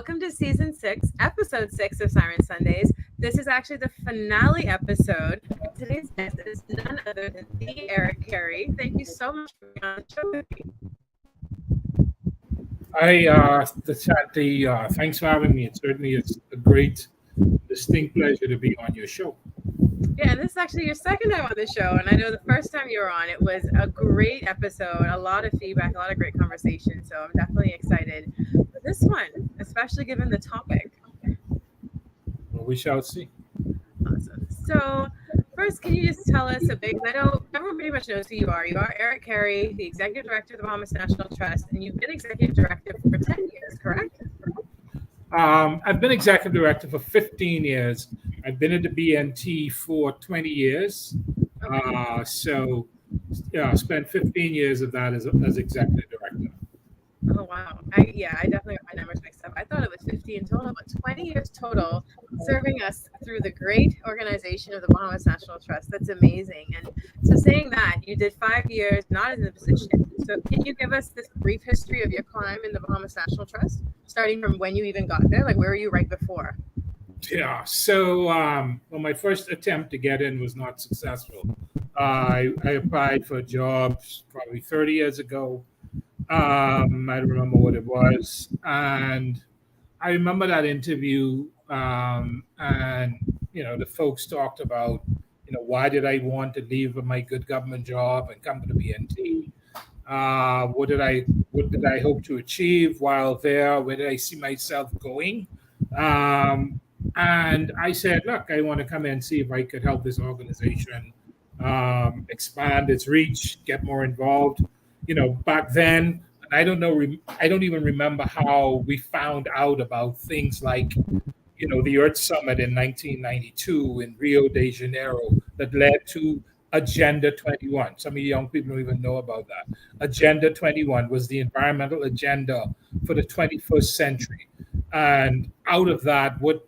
welcome to Season 6, Episode 6 of Siren Sundays. This is actually the finale episode. Today's guest is none other than the Eric Carey. Thank you so much for being on the show with me. Thanks for having me. It certainly is a great, distinct pleasure to be on your show. Yeah, and this is actually your second time on the show, and I know the first time you were on, it was a great episode, a lot of feedback, a lot of great conversation, so I'm definitely excited for this one, especially given the topic. Well, we shall see. Awesome. So first, can you just tell us a bit, I know everyone pretty much knows who you are. You are Eric Carey, the Executive Director of the Bahamas National Trust, and you've been Executive Director for 10 years, correct? I've been Executive Director for 15 years. I've been at the BNT for 20 years. I spent 15 years of that as Executive Director. Oh, wow. I definitely got my numbers mixed up. I thought it was 50 in total, but 20 years total serving us through the great organization of the Bahamas National Trust. That's amazing. And so saying that, you did 5 years not in the position. So can you give us this brief history of your climb in the Bahamas National Trust, starting from when you even got there? Like, where were you right before? Yeah, so my first attempt to get in was not successful. I applied for a job probably 30 years ago. I don't remember what it was. And I remember that interview, and, the folks talked about, why did I want to leave my good government job and come to the BNT? What did I hope to achieve while there? Where did I see myself going? And I said, look, I want to come in and see if I could help this organization expand its reach, get more involved. Back then, I don't even remember how we found out about things like, the Earth Summit in 1992 in Rio de Janeiro that led to Agenda 21. Some of you young people don't even know about that. Agenda 21 was the environmental agenda for the 21st century. And out of that, what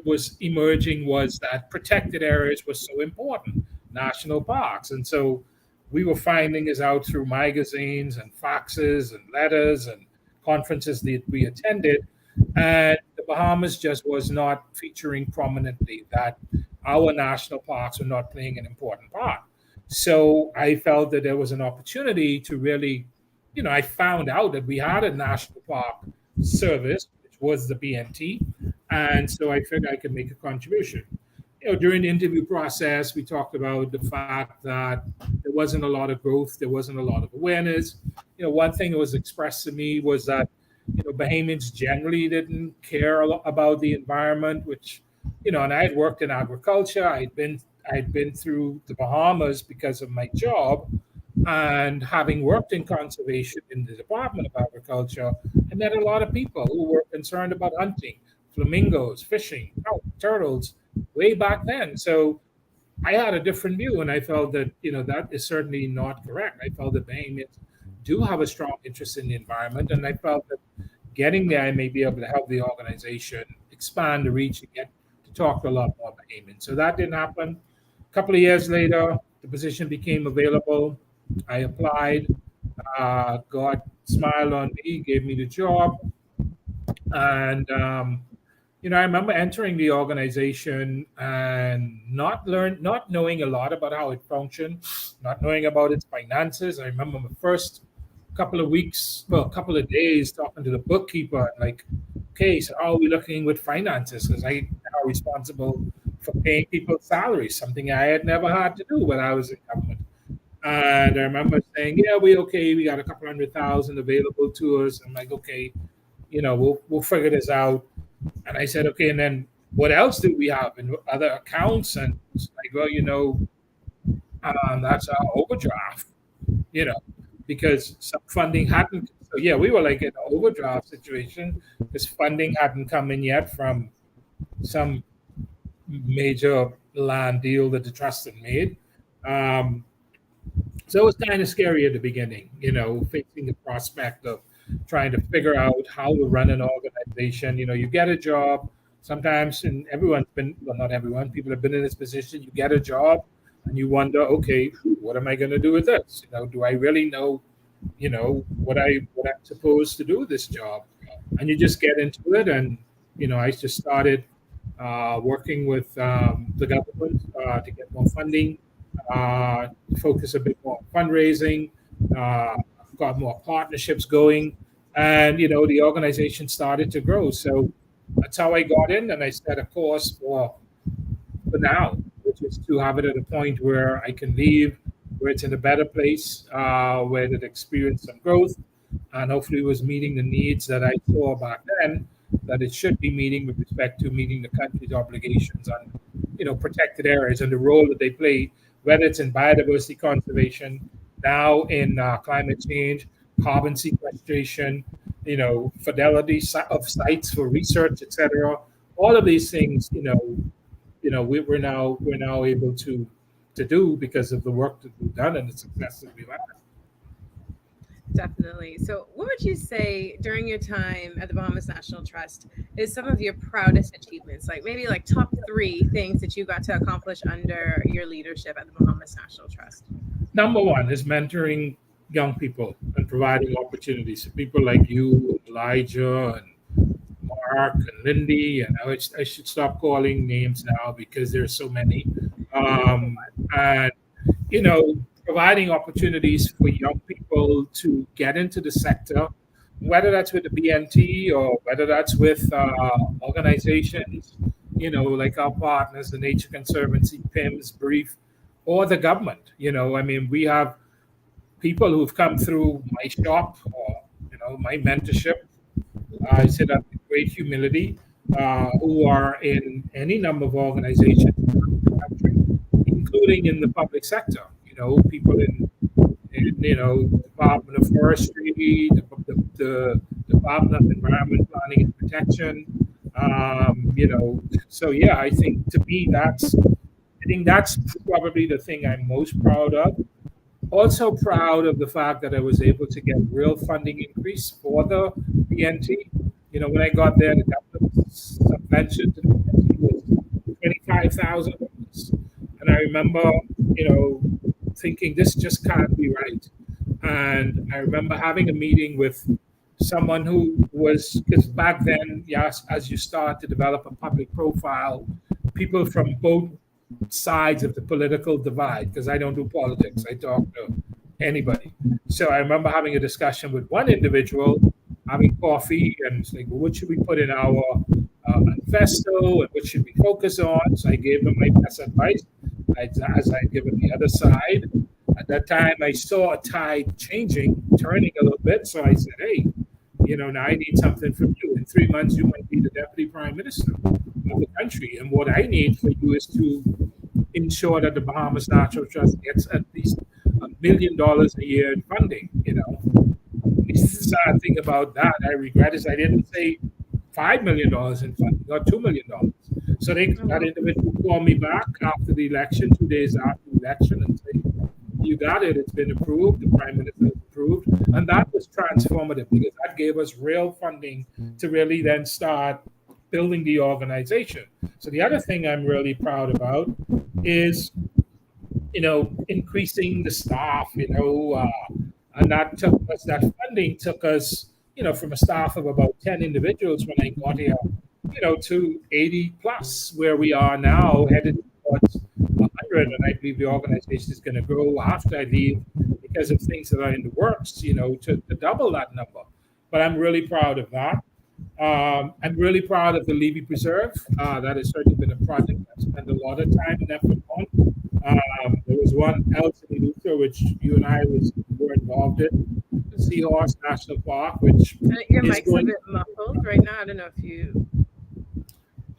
was emerging was that protected areas were so important, national parks. And so we were finding this out through magazines and faxes and letters and conferences that we attended. And the Bahamas just was not featuring prominently, that our national parks were not playing an important part. So I felt that there was an opportunity to really, I found out that we had a national park service, which was the BNT. And so I figured I could make a contribution. During the interview process, we talked about the fact that there wasn't a lot of growth, there wasn't a lot of awareness. One thing that was expressed to me was that, Bahamians generally didn't care a lot about the environment, which, and I had worked in agriculture. I'd been through the Bahamas because of my job, and having worked in conservation in the Department of Agriculture, I met a lot of people who were concerned about hunting, flamingos, fishing, turtles, way back then. So I had a different view, and I felt that, that is certainly not correct. I felt that Bahamians do have a strong interest in the environment, and I felt that getting there, I may be able to help the organization expand the reach and get to talk to a lot more Bahamians. So that didn't happen. A couple of years later, the position became available. I applied. God smiled on me, gave me the job. And, I remember entering the organization and not knowing a lot about how it functioned, not knowing about its finances. I remember my first couple of days talking to the bookkeeper, like, okay, so how are we looking with finances? Because I am responsible for paying people's salaries, something I had never had to do when I was in government. And I remember saying, yeah, we got a couple 100,000 available to us. I'm like, okay, we'll figure this out. And I said, okay, and then what else do we have in other accounts? And it's like, well, that's our overdraft, because some funding hadn't. So yeah, we were like in an overdraft situation because funding hadn't come in yet from some major land deal that the trust had made. So it was kind of scary at the beginning, facing the prospect of trying to figure out how to run an organization. You get a job sometimes, and not everyone, people have been in this position. You get a job and you wonder, okay, what am I going to do with this? Do I really know, what I'm supposed to do with this job? and you just get into it. And I just started working with the government to get more funding, focus a bit more on fundraising, uh, got more partnerships going, and the organization started to grow. So that's how I got in, and I set a course for now, which is to have it at a point where I can leave, where it's in a better place, where it experienced some growth, and hopefully it was meeting the needs that I saw back then that it should be meeting with respect to meeting the country's obligations on, protected areas and the role that they play, whether it's in biodiversity conservation, now in climate change, carbon sequestration, fidelity of sites for research, etc. All of these things, we're now able to do because of the work that we've done and the success that we've had. Definitely. So, what would you say during your time at the Bahamas National Trust is some of your proudest achievements? Like maybe like top three things that you got to accomplish under your leadership at the Bahamas National Trust. Number one is mentoring young people and providing opportunities for people like you, Elijah, and Mark, and Lindy. And I should stop calling names now because there's so many. Um, and providing opportunities for young people to get into the sector, whether that's with the BNT or whether that's with organizations, like our partners, the Nature Conservancy, PIMS, Brief, or the government. I mean, we have people who've come through my shop or, my mentorship. I say that with great humility, who are in any number of organizations in the country, including in the public sector. People in Department of Forestry, the Department of Environment Planning and Protection. So yeah, I think to me that's probably the thing I'm most proud of. Also proud of the fact that I was able to get real funding increase for the BNT. When I got there, the government subvention to the BNT was $25,000, and I remember, thinking this just can't be right. And I remember having a meeting with someone who was, because back then, yes, as you start to develop a public profile, people from both sides of the political divide, because I don't do politics, I talk to anybody. So I remember having a discussion with one individual, having coffee, and saying, well, what should we put in our manifesto and what should we focus on? So I gave him my best advice, as I'd given the other side. At that time, I saw a tide turning a little bit. So I said, hey, now I need something from you. In 3 months, you might be the deputy prime minister of the country. And what I need for you is to ensure that the Bahamas Natural Trust gets at least $1 million a year in funding. The sad thing about that, I regret, is I didn't say $5 million in funding or $2 million. So that individual called me back after the election, 2 days after the election, and said, you got it, it's been approved, the prime minister has approved. And that was transformative because that gave us real funding to really then start building the organization. So the other thing I'm really proud about is, increasing the staff, and that funding took us, from a staff of about 10 individuals when I got here, to 80 plus, where we are now, headed towards 100. And I believe the organization is going to grow after I leave because of things that are in the works, to double that number. But I'm really proud of that. I'm really proud of the Levy Preserve. That has certainly been a project I've spent a lot of time and effort on. There was one else in Luther, which you and I were involved in, the Seahorse National Park, which your mic's a bit muffled right now. I don't know if you.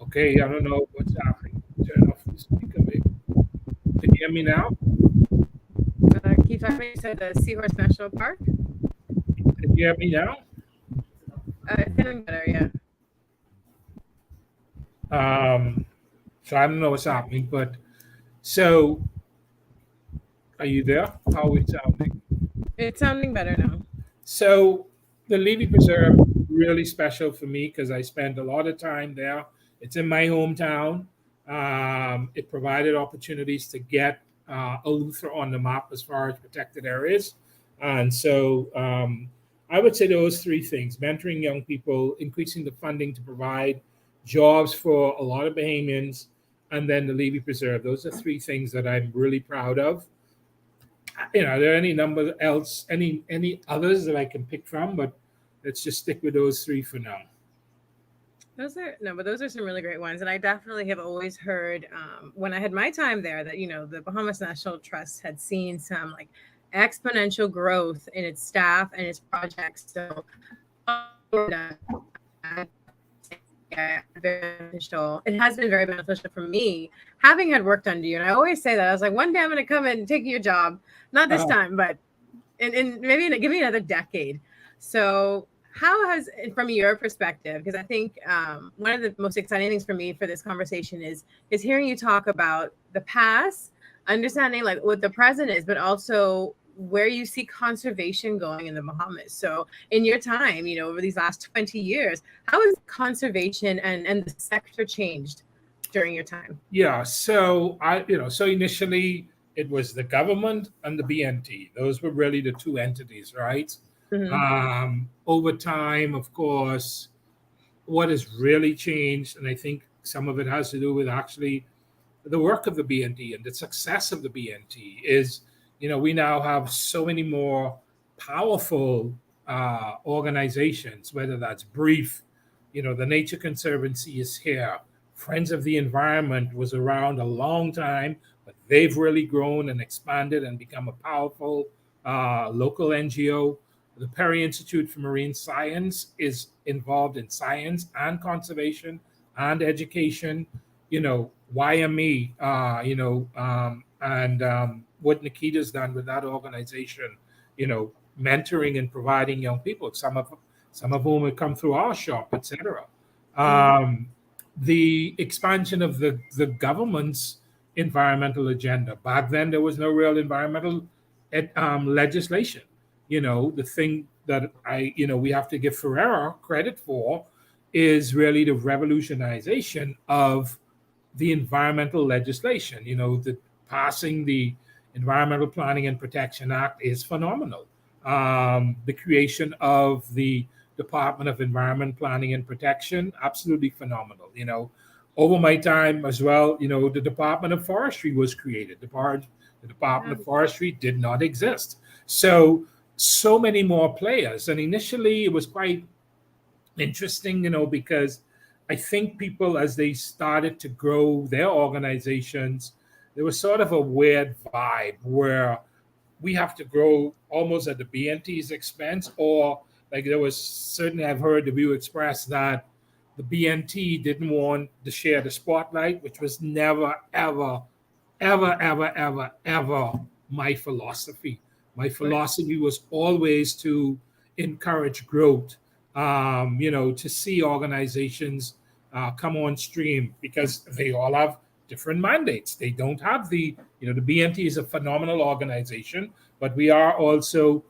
Okay, I don't know what's happening. Turn off the speaker, maybe. Can you hear me now? Keith, you said the Seahorse National Park. Can you hear me now? It's getting better, yeah. So I don't know what's happening, but so are you there? How are we sounding? It's sounding better now. So the Levy Preserve really special for me because I spent a lot of time there. It's in my hometown. It provided opportunities to get Eleuthera on the map as far as protected areas. And so I would say those three things: mentoring young people, increasing the funding to provide jobs for a lot of Bahamians, and then the Levy Preserve. Those are three things that I'm really proud of. Are there any others that I can pick from? But let's just stick with those three for now. Those are some really great ones. And I definitely have always heard when I had my time there that, the Bahamas National Trust had seen some like exponential growth in its staff and its projects. So beneficial. It has been very beneficial for me having had worked under you. And I always say that I was like, one day I'm going to come in and take your job, not this time, but in maybe give me another decade. So how has, from your perspective, because I think one of the most exciting things for me for this conversation is hearing you talk about the past, understanding like what the present is, but also where you see conservation going in the Bahamas. So in your time, over these last 20 years, how has conservation and the sector changed during your time? Yeah, so so initially it was the government and the BNT. Those were really the two entities, right? Mm-hmm. Over time, of course, what has really changed, and I think some of it has to do with actually the work of the BNT and the success of the BNT, is we now have so many more powerful organizations, whether that's BRIEF, the Nature Conservancy is here. Friends of the Environment was around a long time, but they've really grown and expanded and become a powerful local NGO. The Perry Institute for Marine Science is involved in science and conservation and education. YME, and what Nikita's done with that organization, mentoring and providing young people, some of whom have come through our shop, etc. The expansion of the government's environmental agenda. Back then, there was no real environmental legislation. The thing that we have to give Ferreira credit for is really the revolutionization of the environmental legislation. The passing the Environmental Planning and Protection Act is phenomenal. The creation of the Department of Environment Planning and Protection, absolutely phenomenal. Over my time as well, the Department of Forestry was created. The Department of Forestry did not exist. So many more players. And initially it was quite interesting, because I think people, as they started to grow their organizations, there was sort of a weird vibe where we have to grow almost at the BNT's expense, or like there was certainly, I've heard the view expressed that the BNT didn't want to share the spotlight, which was never, ever, ever, ever, ever, ever my philosophy. My philosophy was always to encourage growth, to see organizations come on stream, because they all have different mandates. They don't have the BNT is a phenomenal organization, but we are also,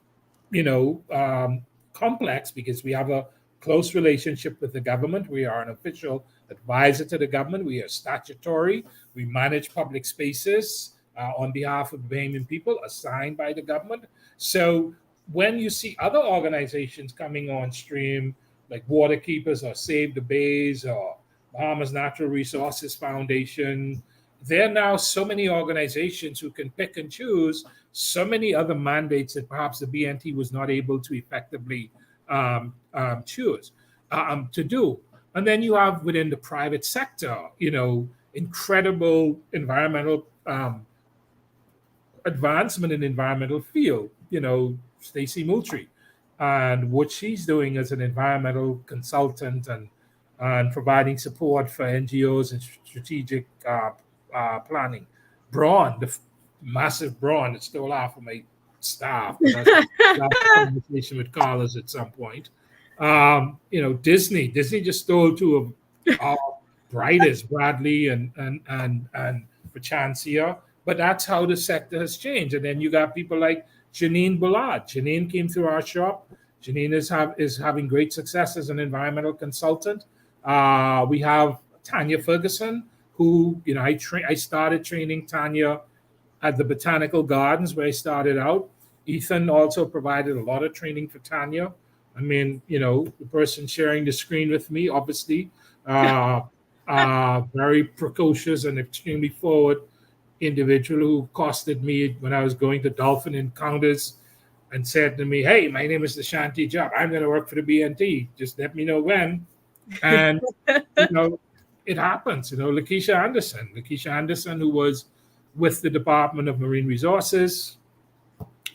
complex because we have a close relationship with the government. We are an official advisor to the government. We are statutory. We manage public spaces on behalf of Bahamian people assigned by the government. So when you see other organizations coming on stream, like Waterkeepers or Save the Bays or Bahamas Natural Resources Foundation, there are now so many organizations who can pick and choose so many other mandates that perhaps the BNT was not able to effectively choose to do. And then you have within the private sector, incredible environmental advancement in the environmental field. Stacey Moultrie and what she's doing as an environmental consultant and providing support for NGOs and strategic planning. Braun, the massive Braun that stole half of my staff. That's a conversation with Carlos at some point. Disney just stole two of our brightest, Bradley and Vachancia. But that's how the sector has changed. And then you got people like Janine Bullard. Janine came through our shop. Janine is having great success as an environmental consultant. We have Tanya Ferguson, who I started training Tanya at the Botanical Gardens where I started out. Ethan also provided a lot of training for Tanya. I mean, the person sharing the screen with me, obviously, uh, very precocious and extremely forward individual who accosted me when I was going to dolphin encounters and said to me, "Hey, my name is Ashanti Job. I'm going to work for the BNT. Just let me know when." And you know, it happens. Lakeisha Anderson, who was with the Department of Marine Resources,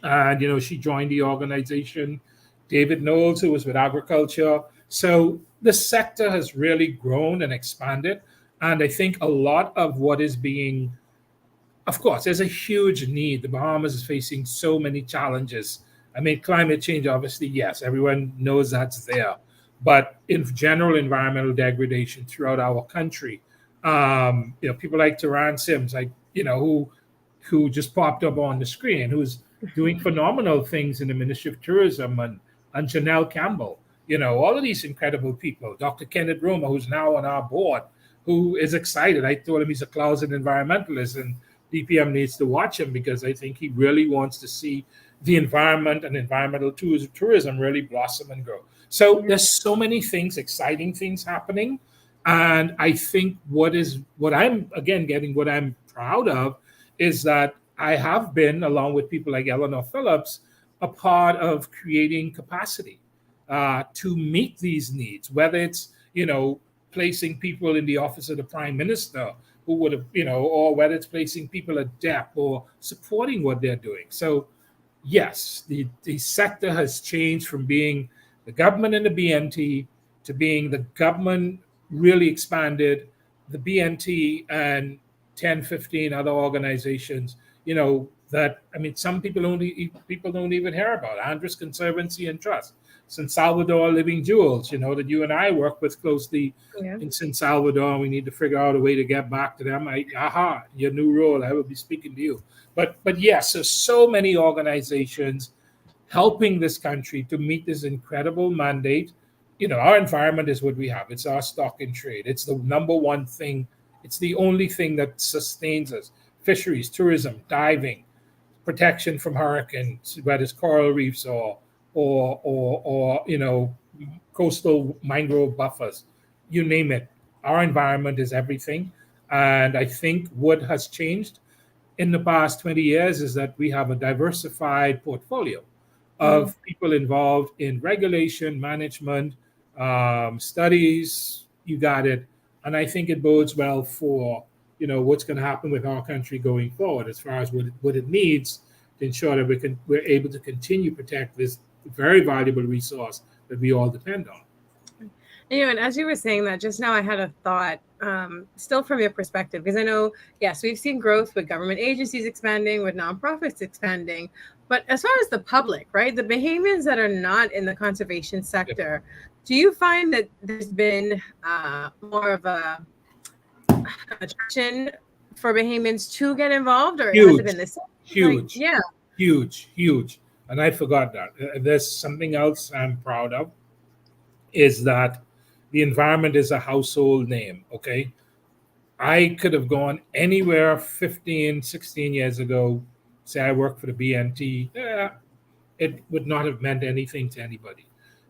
and she joined the organization. David Knowles, who was with agriculture. So the sector has really grown and expanded, and I think a lot of what is being, of course, there's a huge need. The Bahamas is facing so many challenges. I mean, climate change, obviously, yes, everyone knows that's there. But in general, environmental degradation throughout our country, people like Taran Sims, like who just popped up on the screen, who's doing phenomenal things in the Ministry of Tourism, and Janelle Campbell, all of these incredible people. Dr. Kenneth Roma, who's now on our board, who is excited. I told him he's a closet environmentalist, and DPM needs to watch him because I think he really wants to see the environment and environmental tourism really blossom and grow. So there's so many things, exciting things happening. And I think what I'm proud of is that I have been, along with people like Eleanor Phillips, a part of creating capacity to meet these needs, whether it's, placing people in the office of the prime minister who would have, or whether it's placing people at DEP or supporting what they're doing. So, yes, the sector has changed from being the government and the BNT to being the government really expanded, the BNT and 10, 15 other organizations, that, I mean, some people don't even hear about. Andres Conservancy and Trust, San Salvador Living Jewels, that you and I work with closely in San Salvador. We need to figure out a way to get back to them. Your new role, I will be speaking to you. But yes, there's so many organizations helping this country to meet this incredible mandate. Our environment is what we have. It's our stock in trade. It's the number one thing. It's the only thing that sustains us. Fisheries, tourism, diving, protection from hurricanes, whether it's coral reefs or coastal mangrove buffers, you name it. Our environment is everything. And I think what has changed in the past 20 years is that we have a diversified portfolio of people involved in regulation, management, studies, you got it. And I think it bodes well for, what's going to happen with our country going forward as far as what it needs to ensure that we're able to continue to protect this very valuable resource that we all depend on. And as you were saying that just now, I had a thought, still from your perspective, because I know, yes, we've seen growth with government agencies expanding, with nonprofits expanding, but as far as the public, right, the Bahamians that are not in the conservation sector, do you find that there's been more of a attraction for Bahamians to get involved, or has it been the same? Huge. Huge. And I forgot that. There's something else I'm proud of, is that the environment is a household name, okay? I could have gone anywhere 15, 16 years ago, say I work for the BNT, it would not have meant anything to anybody.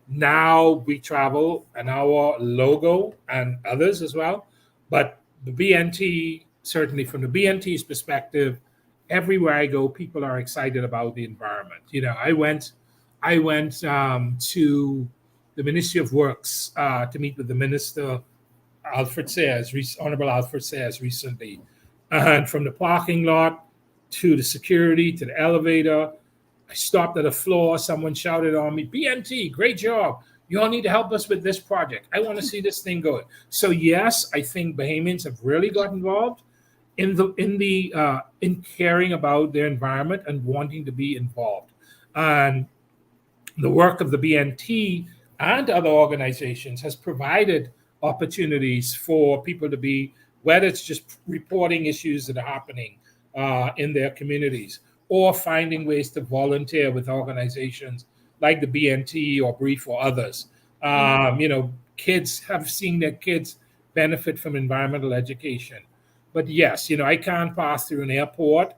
Now we travel, and our logo and others as well, but the BNT, certainly from the BNT's perspective, everywhere I go, people are excited about the environment. I went to the Ministry of Works to meet with the Minister, Honorable Alfred Sayers, recently. And from the parking lot to the security to the elevator, I stopped at a floor. Someone shouted on me, "BNT, great job. You all need to help us with this project. I want to see this thing going." So yes, I think Bahamians have really got involved in caring about their environment and wanting to be involved. And the work of the BNT and other organizations has provided opportunities for people to be, whether it's just reporting issues that are happening in their communities, or finding ways to volunteer with organizations like the BNT or Brief or others. Kids have seen their kids benefit from environmental education. But yes, I can't pass through an airport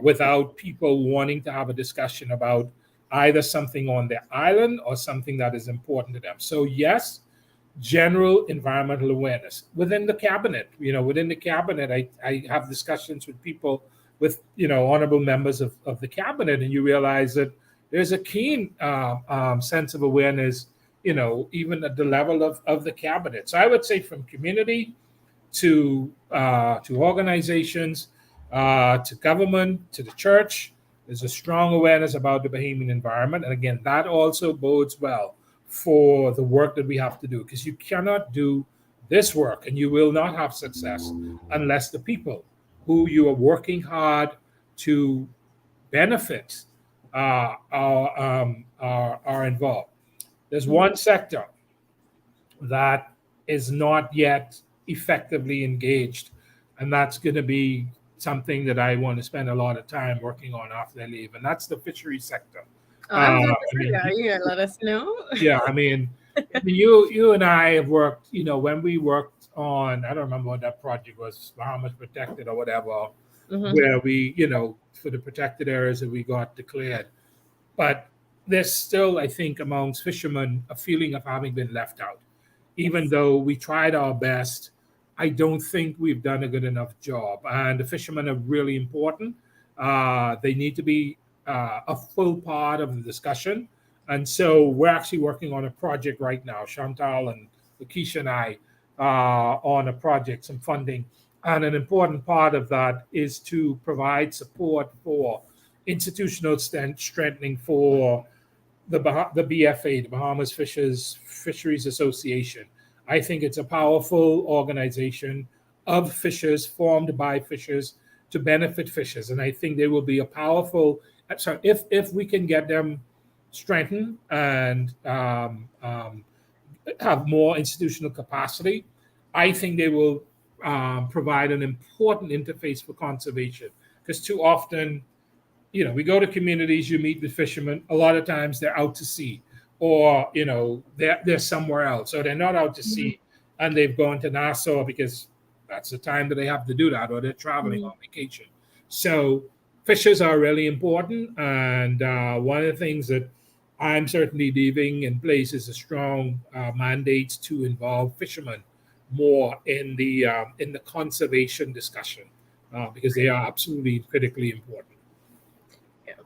without people wanting to have a discussion about either something on their island or something that is important to them. So yes, general environmental awareness within the cabinet. Within the cabinet, I have discussions with people, with honorable members of the cabinet, and you realize that there's a keen sense of awareness, even at the level of the cabinet. So I would say from community to organizations, to government, to the church, there's a strong awareness about the Bahamian environment. And again, that also bodes well for the work that we have to do, because you cannot do this work and you will not have success unless the people who you are working hard to benefit are involved. There's one sector that is not yet effectively engaged, and that's going to be something that I want to spend a lot of time working on after I leave, and that's the fishery sector. I was about to say that. You gotta let us know. Yeah, you and I have worked, when we worked on, I don't remember what that project was, Bahamas Protected or whatever, where we, for the protected areas that we got declared. But there's still, I think, amongst fishermen, a feeling of having been left out. Even though we tried our best, I don't think we've done a good enough job. And the fishermen are really important. They need to be a full part of the discussion. And so we're actually working on a project right now, Chantal and Lakeisha and I, on a project, some funding. And an important part of that is to provide support for institutional strengthening for the BFA, the Bahamas Fisheries Association. I think it's a powerful organization of fishers, formed by fishers to benefit fishers. And I think they will be a powerful, if we can get them strengthened and have more institutional capacity, I think they will provide an important interface for conservation. Because too often, we go to communities, you meet with fishermen, a lot of times they're out to sea, or, they're somewhere else. So they're not out to sea and they've gone to Nassau because that's the time that they have to do that, or they're traveling on vacation. So fishers are really important. And one of the things that I'm certainly leaving in place is a strong mandate to involve fishermen more in the conservation discussion, because they are absolutely critically important.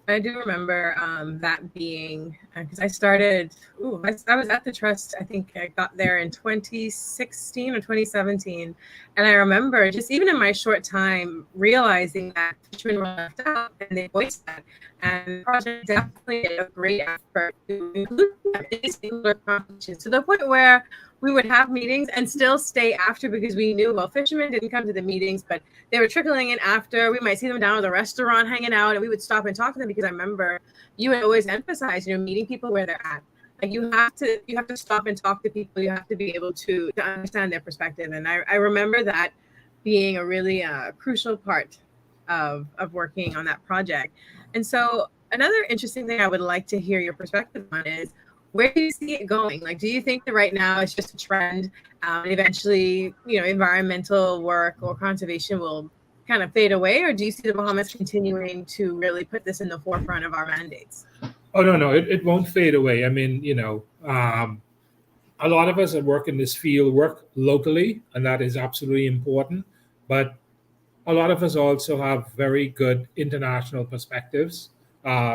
I do remember that being, because I started, I was at the trust, I think I got there in 2016 or 2017. And I remember just even in my short time realizing that fishermen were left out, and they voiced that. And the project definitely did a great effort to include them in these competitions, to the point where we would have meetings and still stay after, because we knew, well, fishermen didn't come to the meetings, but they were trickling in after. We might see them down at the restaurant hanging out, and we would stop and talk to them, because I remember you would always emphasize, meeting people where they're at. Like you have to stop and talk to people. You have to be able to understand their perspective. And I remember that being a really crucial part of working on that project. And so another interesting thing I would like to hear your perspective on is, where do you see it going? Like, do you think that right now it's just a trend, and eventually, environmental work or conservation will kind of fade away? Or do you see the Bahamas continuing to really put this in the forefront of our mandates? Oh, no, it won't fade away. I mean, a lot of us that work in this field work locally, and that is absolutely important. But a lot of us also have very good international perspectives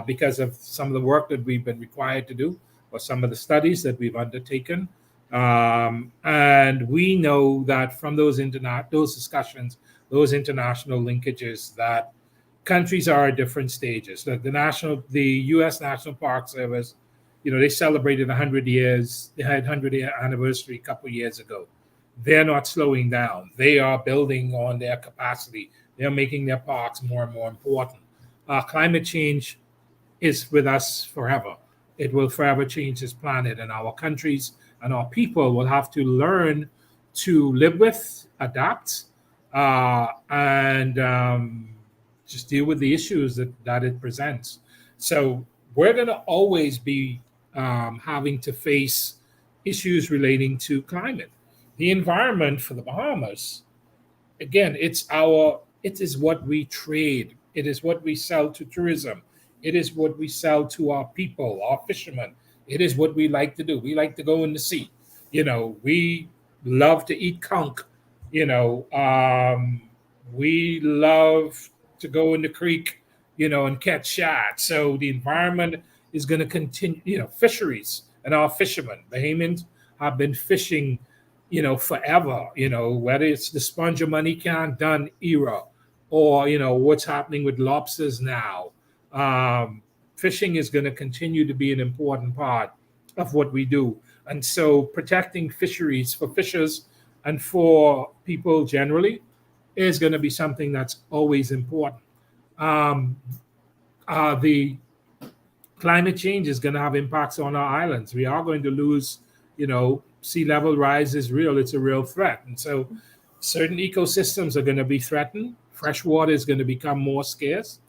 because of some of the work that we've been required to do, or some of the studies that we've undertaken. And we know that from those discussions, those international linkages, that countries are at different stages. Like the U.S. National Park Service, they celebrated 100 years. They had 100-year anniversary a couple of years ago. They're not slowing down. They are building on their capacity. They're making their parks more and more important. Climate change is with us forever. It will forever change this planet, and our countries and our people will have to learn to live with, adapt, and just deal with the issues that it presents. So we're going to always be having to face issues relating to climate. The environment for the Bahamas, again, it is what we trade. It is what we sell to tourism. It is what we sell to our people, our fishermen. It is what we like to do. We like to go in the sea. We love to eat conch. You know, we love to go in the creek, and catch shad. So the environment is going to continue. Fisheries and our fishermen, Bahamians, have been fishing, forever. Whether it's the sponge of money can done era, or what's happening with lobsters now. Fishing is going to continue to be an important part of what we do. And so protecting fisheries for fishers and for people generally is going to be something that's always important. Um, the climate change is going to have impacts on our islands. We are going to lose, sea level rise is real. It's a real threat. And so certain ecosystems are going to be threatened. Fresh water is going to become more scarce.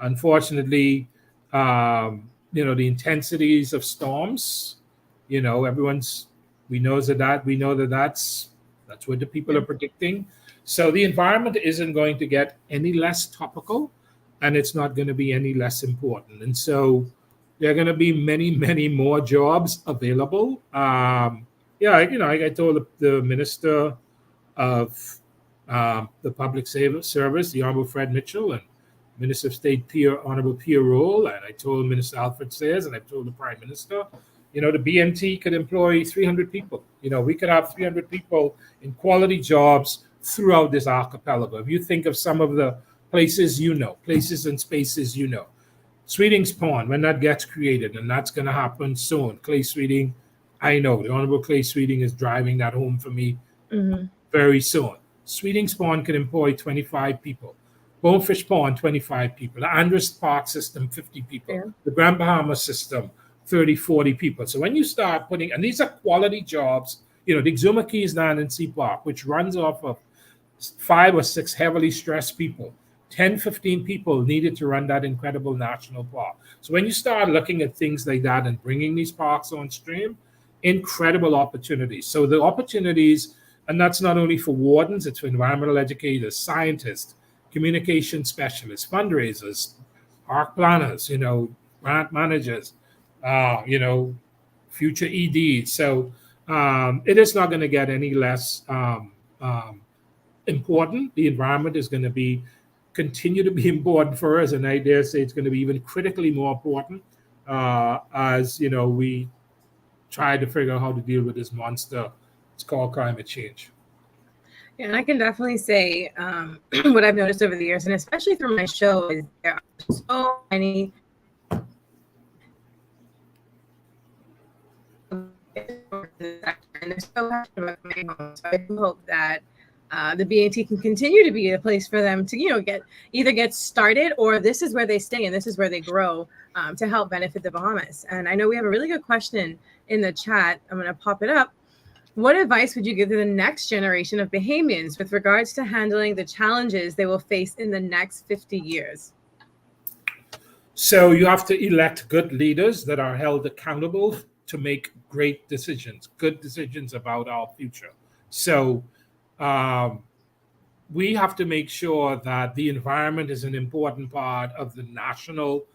Unfortunately, the intensities of storms, we know that's what the people are predicting. So the environment isn't going to get any less topical, and it's not going to be any less important. And so there are going to be many, many more jobs available. I told the minister of the public service, the Honorable Fred Mitchell, and Minister of State Honorable Pierre Roll, and I told Minister Alfred Sayers, and I told the Prime Minister, the BNT could employ 300 people. We could have 300 people in quality jobs throughout this archipelago. If you think of some of the places places and spaces Sweeting's Pond, when that gets created, and that's going to happen soon. Clay Sweeting, I know the Honorable Clay Sweeting is driving that home for me very soon. Sweeting's Pond can employ 25 people. Bonefish Pond, 25 people. The Andres Park system, 50 people. Yeah. The Grand Bahamas system, 30, 40 people. So when you start putting, and these are quality jobs, the Exuma Keys Land and Sea Park, which runs off of 5 or 6 heavily stressed people. 10, 15 people needed to run that incredible national park. So when you start looking at things like that and bringing these parks on stream, incredible opportunities. So the opportunities, and that's not only for wardens, it's for environmental educators, scientists, communication specialists, fundraisers, park planners, grant managers, future EDs. So it is not going to get any less important. The environment is going to continue to be important for us, and I dare say it's going to be even critically more important as we try to figure out how to deal with this monster. It's called climate change. Yeah, and I can definitely say what I've noticed over the years, and especially through my show, is there are so many and they're so passionate about coming home. So I do hope that the BAT can continue to be a place for them to, get started, or this is where they stay and this is where they grow to help benefit the Bahamas. And I know we have a really good question in the chat. I'm going to pop it up. What advice would you give to the next generation of Bahamians with regards to handling the challenges they will face in the next 50 years? So you have to elect good leaders that are held accountable to make great decisions, good decisions about our future. So we have to make sure that the environment is an important part of the national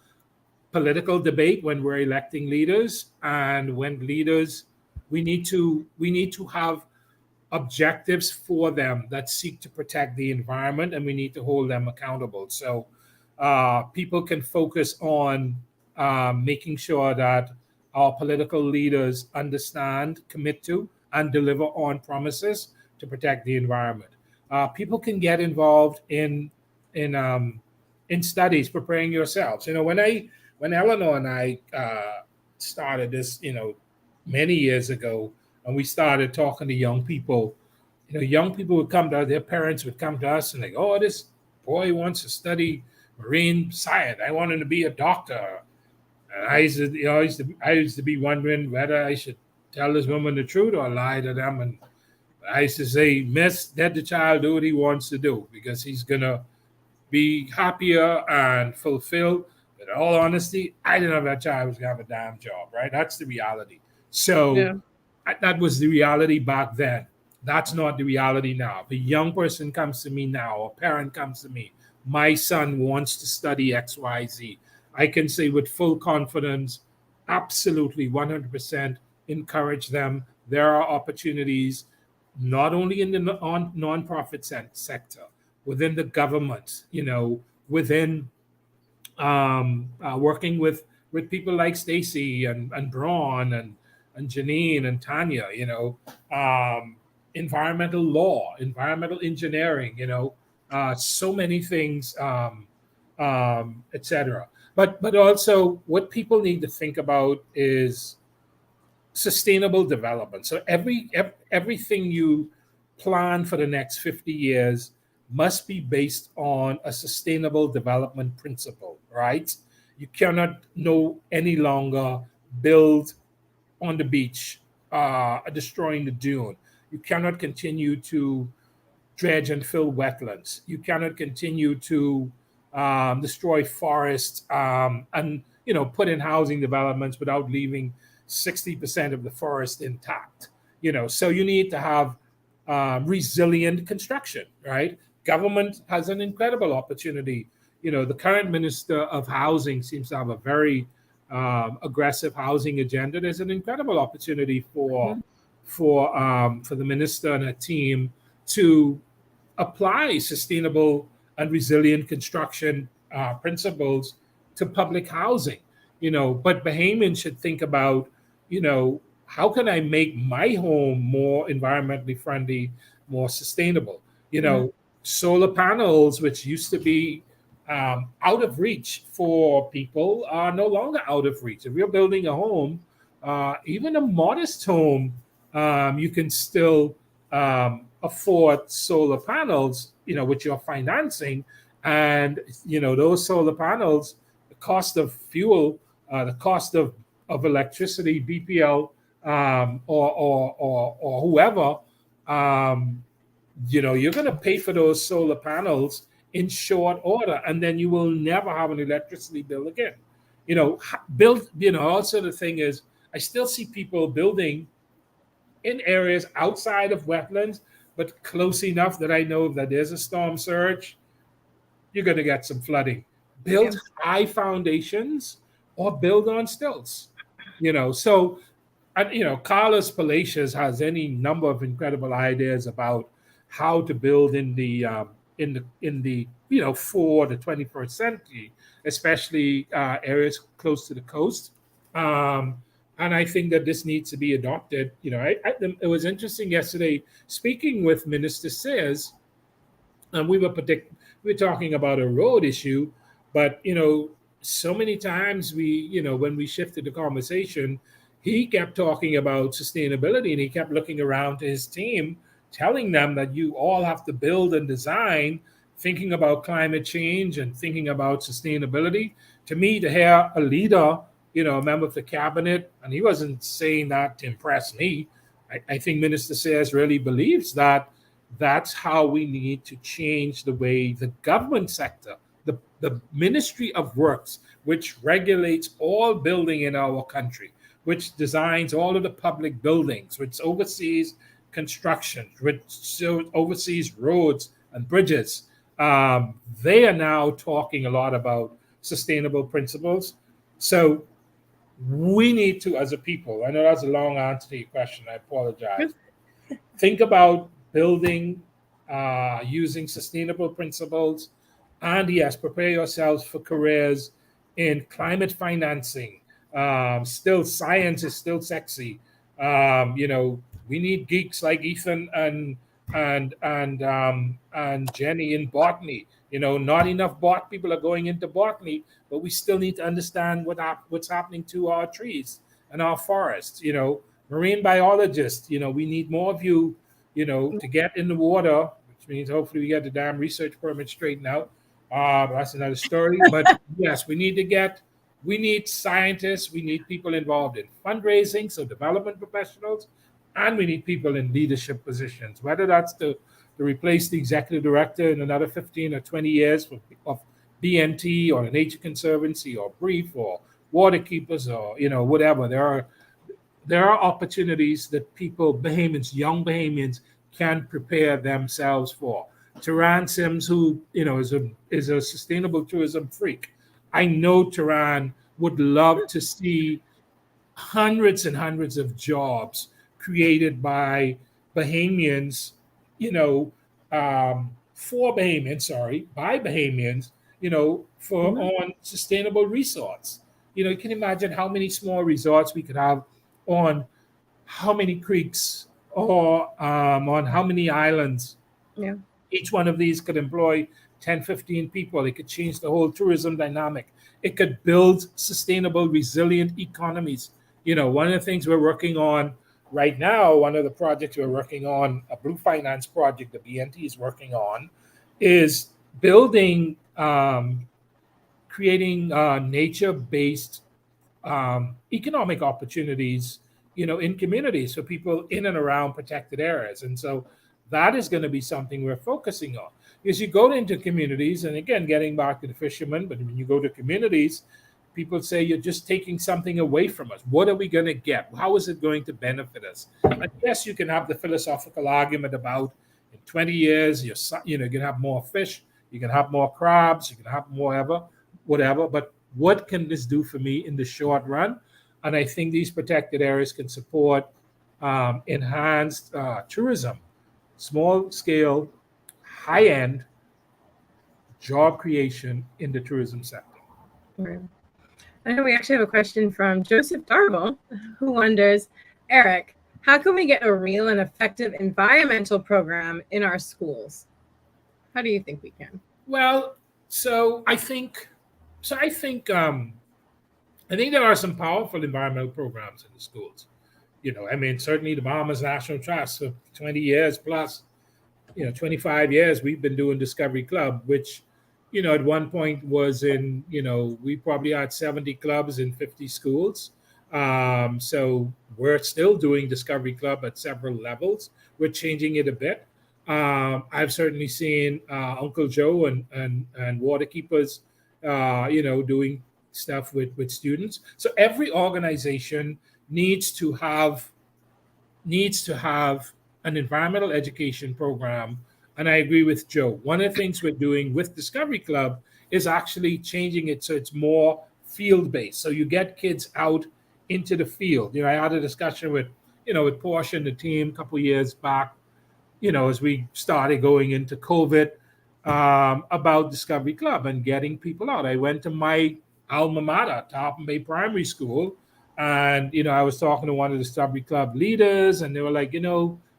political debate when we're electing leaders, and when leaders, we need to have objectives for them that seek to protect the environment, and we need to hold them accountable. So people can focus on making sure that our political leaders understand, commit to, and deliver on promises to protect the environment. People can get involved in studies, preparing yourselves. When Eleanor and I started this, many years ago, and we started talking to young people, young people would come to us, their parents would come to us and like, oh, this boy wants to study marine science. I want him to be a doctor. And I used to be wondering whether I should tell this woman the truth or lie to them. And I used to say, Miss, let the child do what he wants to do, because he's gonna be happier and fulfilled. But in all honesty, I didn't know that child was gonna have a damn job, right? That's the reality. So that was the reality back then. That's not the reality now. If a young person comes to me now, a parent comes to me, my son wants to study XYZ, I can say with full confidence, absolutely 100% encourage them. There are opportunities not only in the non-profit sector, within the government, within working with people like Stacy and Braun and Janine and Tanya, environmental law, environmental engineering, so many things, etc. But also what people need to think about is sustainable development. So everything you plan for the next 50 years must be based on a sustainable development principle, right? You cannot no any longer build on the beach, destroying the dune. You cannot continue to dredge and fill wetlands. You cannot continue to destroy forests, and put in housing developments without leaving 60% of the forest intact. So you need to have resilient construction, right? Government has an incredible opportunity. The current minister of housing seems to have a very aggressive housing agenda. There's an incredible opportunity for the minister and her team to apply sustainable and resilient construction principles to public housing. But Bahamians should think about, how can I make my home more environmentally friendly, more sustainable? Solar panels, which used to be out of reach for people, are no longer out of reach. If you're building a home, even a modest home, you can still afford solar panels, with your financing. And, those solar panels, the cost of fuel, the cost of electricity, BPL, or whoever, you're going to pay for those solar panels in short order, and then you will never have an electricity bill again. Also the thing is, I still see people building in areas outside of wetlands, but close enough that I know that there's a storm surge, you're going to get some flooding. Build high foundations or build on stilts. So, Carlos Palacios has any number of incredible ideas about how to build in the for the 21st century, especially areas close to the coast. And I think that this needs to be adopted. It was interesting yesterday speaking with Minister Sayers, and we were talking about a road issue, but so many times when we shifted the conversation, he kept talking about sustainability, and he kept looking around to his team, telling them that you all have to build and design thinking about climate change and thinking about sustainability. To me, to hear a leader, a member of the cabinet, and he wasn't saying that to impress me. I think Minister Sayers really believes that that's how we need to change the way the government sector, the Ministry of Works, which regulates all building in our country, which designs all of the public buildings, which oversees construction, which oversees roads and bridges. They are now talking a lot about sustainable principles. So we need to, as a people, I know that's a long answer to your question, I apologize, think about building using sustainable principles, and yes, prepare yourselves for careers in climate financing. Still, science is still sexy. We need geeks like Ethan and Jenny in botany. Not enough people are going into botany, but we still need to understand what's happening to our trees and our forests. Marine biologists. We need more of you. To get in the water, which means hopefully we get the damn research permit straightened out. That's another story. But yes, we need scientists. We need people involved in fundraising, so development professionals, and we need people in leadership positions, whether that's to replace the executive director in another 15 or 20 years of BNT or the Nature Conservancy or Brief or Water Keepers or whatever. There are opportunities that people, Bahamians, young Bahamians, can prepare themselves for. Tehran Sims, who is a sustainable tourism freak, I know Tehran would love to see hundreds and hundreds of jobs created by Bahamians, for Bahamians, sorry, by Bahamians, for Mhm. on sustainable resorts. You can imagine how many small resorts we could have on how many creeks or on how many islands. Yeah. Each one of these could employ 10, 15 people. It could change the whole tourism dynamic. It could build sustainable, resilient economies. One of the things we're working on right now, one of the projects we're working on, a Blue Finance project the BNT is working on, is building, creating nature based economic opportunities, in communities for people in and around protected areas. And so that is going to be something we're focusing on. Because you go into communities, and again, getting back to the fishermen, but when you go to communities, people say you're just taking something away from us. What are we going to get? How is it going to benefit us? And yes, you can have the philosophical argument about in 20 years, you can have more fish, you can have more crabs, you can have more whatever. But what can this do for me in the short run? And I think these protected areas can support enhanced tourism, small scale, high end job creation in the tourism sector. Right. I know we actually have a question from Joseph Darble, who wonders, Eric, how can we get a real and effective environmental program in our schools? How do you think we can? Well, so I think, so I think, I think there are some powerful environmental programs in the schools. Certainly the Bahamas National Trust for 20 years plus, 25 years, we've been doing Discovery Club, which, at one point was in, we probably had 70 clubs in 50 schools. So we're still doing Discovery Club at several levels. We're changing it a bit. I've certainly seen Uncle Joe and Waterkeepers, doing stuff with students. So every organization needs to have an environmental education program. And I agree with Joe. One of the things we're doing with Discovery Club is actually changing it so it's more field based. So you get kids out into the field. I had a discussion with Portia and the team a couple of years back, as we started going into COVID, about Discovery Club and getting people out. I went to my alma mater, Tarpon Bay Primary School, and I was talking to one of the Discovery Club leaders, and they were like,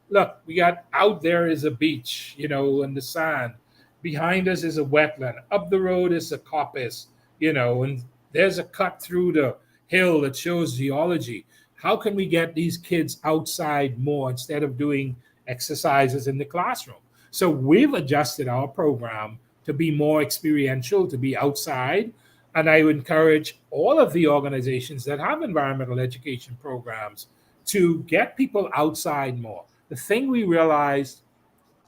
look, we got out there is a beach, in the sand. Behind us is a wetland. Up the road is a coppice, and there's a cut through the hill that shows geology. How can we get these kids outside more instead of doing exercises in the classroom? So we've adjusted our program to be more experiential, to be outside. And I would encourage all of the organizations that have environmental education programs to get people outside more. The thing we realized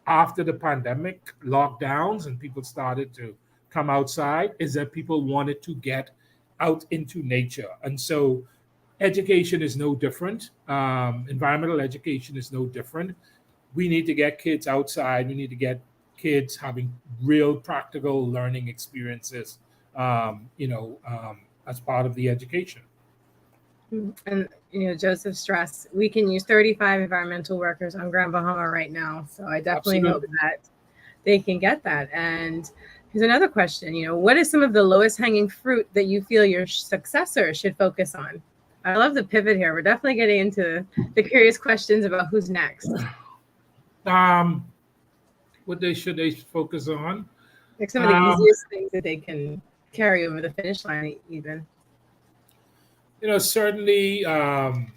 after the pandemic lockdowns and people started to come outside is that people wanted to get out into nature. And so education is no different. Environmental education is no different. We need to get kids outside. We need to get kids having real practical learning experiences, as part of the education. And Joseph stressed we can use 35 environmental workers on Grand Bahama right now. So I definitely hope that they can get that. And here's another question. What is some of the lowest hanging fruit that you feel your successor should focus on? I love the pivot here. We're definitely getting into the curious questions about who's next. What should they focus on? Like some of the easiest things that they can carry over the finish line, even. Certainly,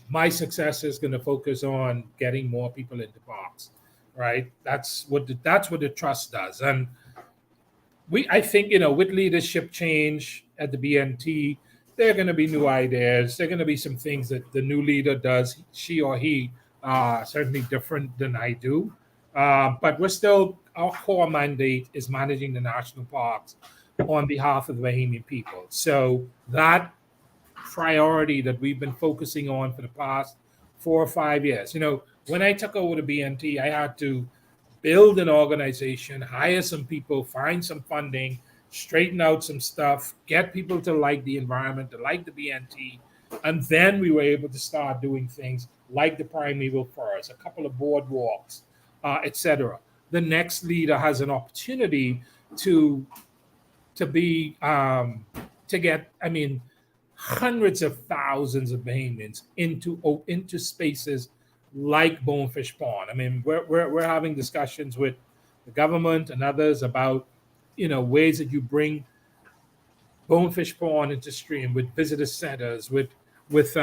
my success is going to focus on getting more people into parks, right? That's what the trust does, and I think with leadership change at the BNT, there are going to be new ideas. There are going to be some things that the new leader does, she or he, certainly different than I do. But our core mandate is managing the national parks on behalf of the Bahamian people. So that priority that we've been focusing on for the past 4 or 5 years. When I took over the BNT, I had to build an organization, hire some people, find some funding, straighten out some stuff, get people to like the environment, to like the BNT. And then we were able to start doing things like the primeval forest, a couple of boardwalks, etc. The next leader has an opportunity to be to get, I mean, hundreds of thousands of Bahamians into spaces like Bonefish Pond. I mean, we're having discussions with the government and others about, ways that you bring Bonefish Pond into stream with visitor centers, with with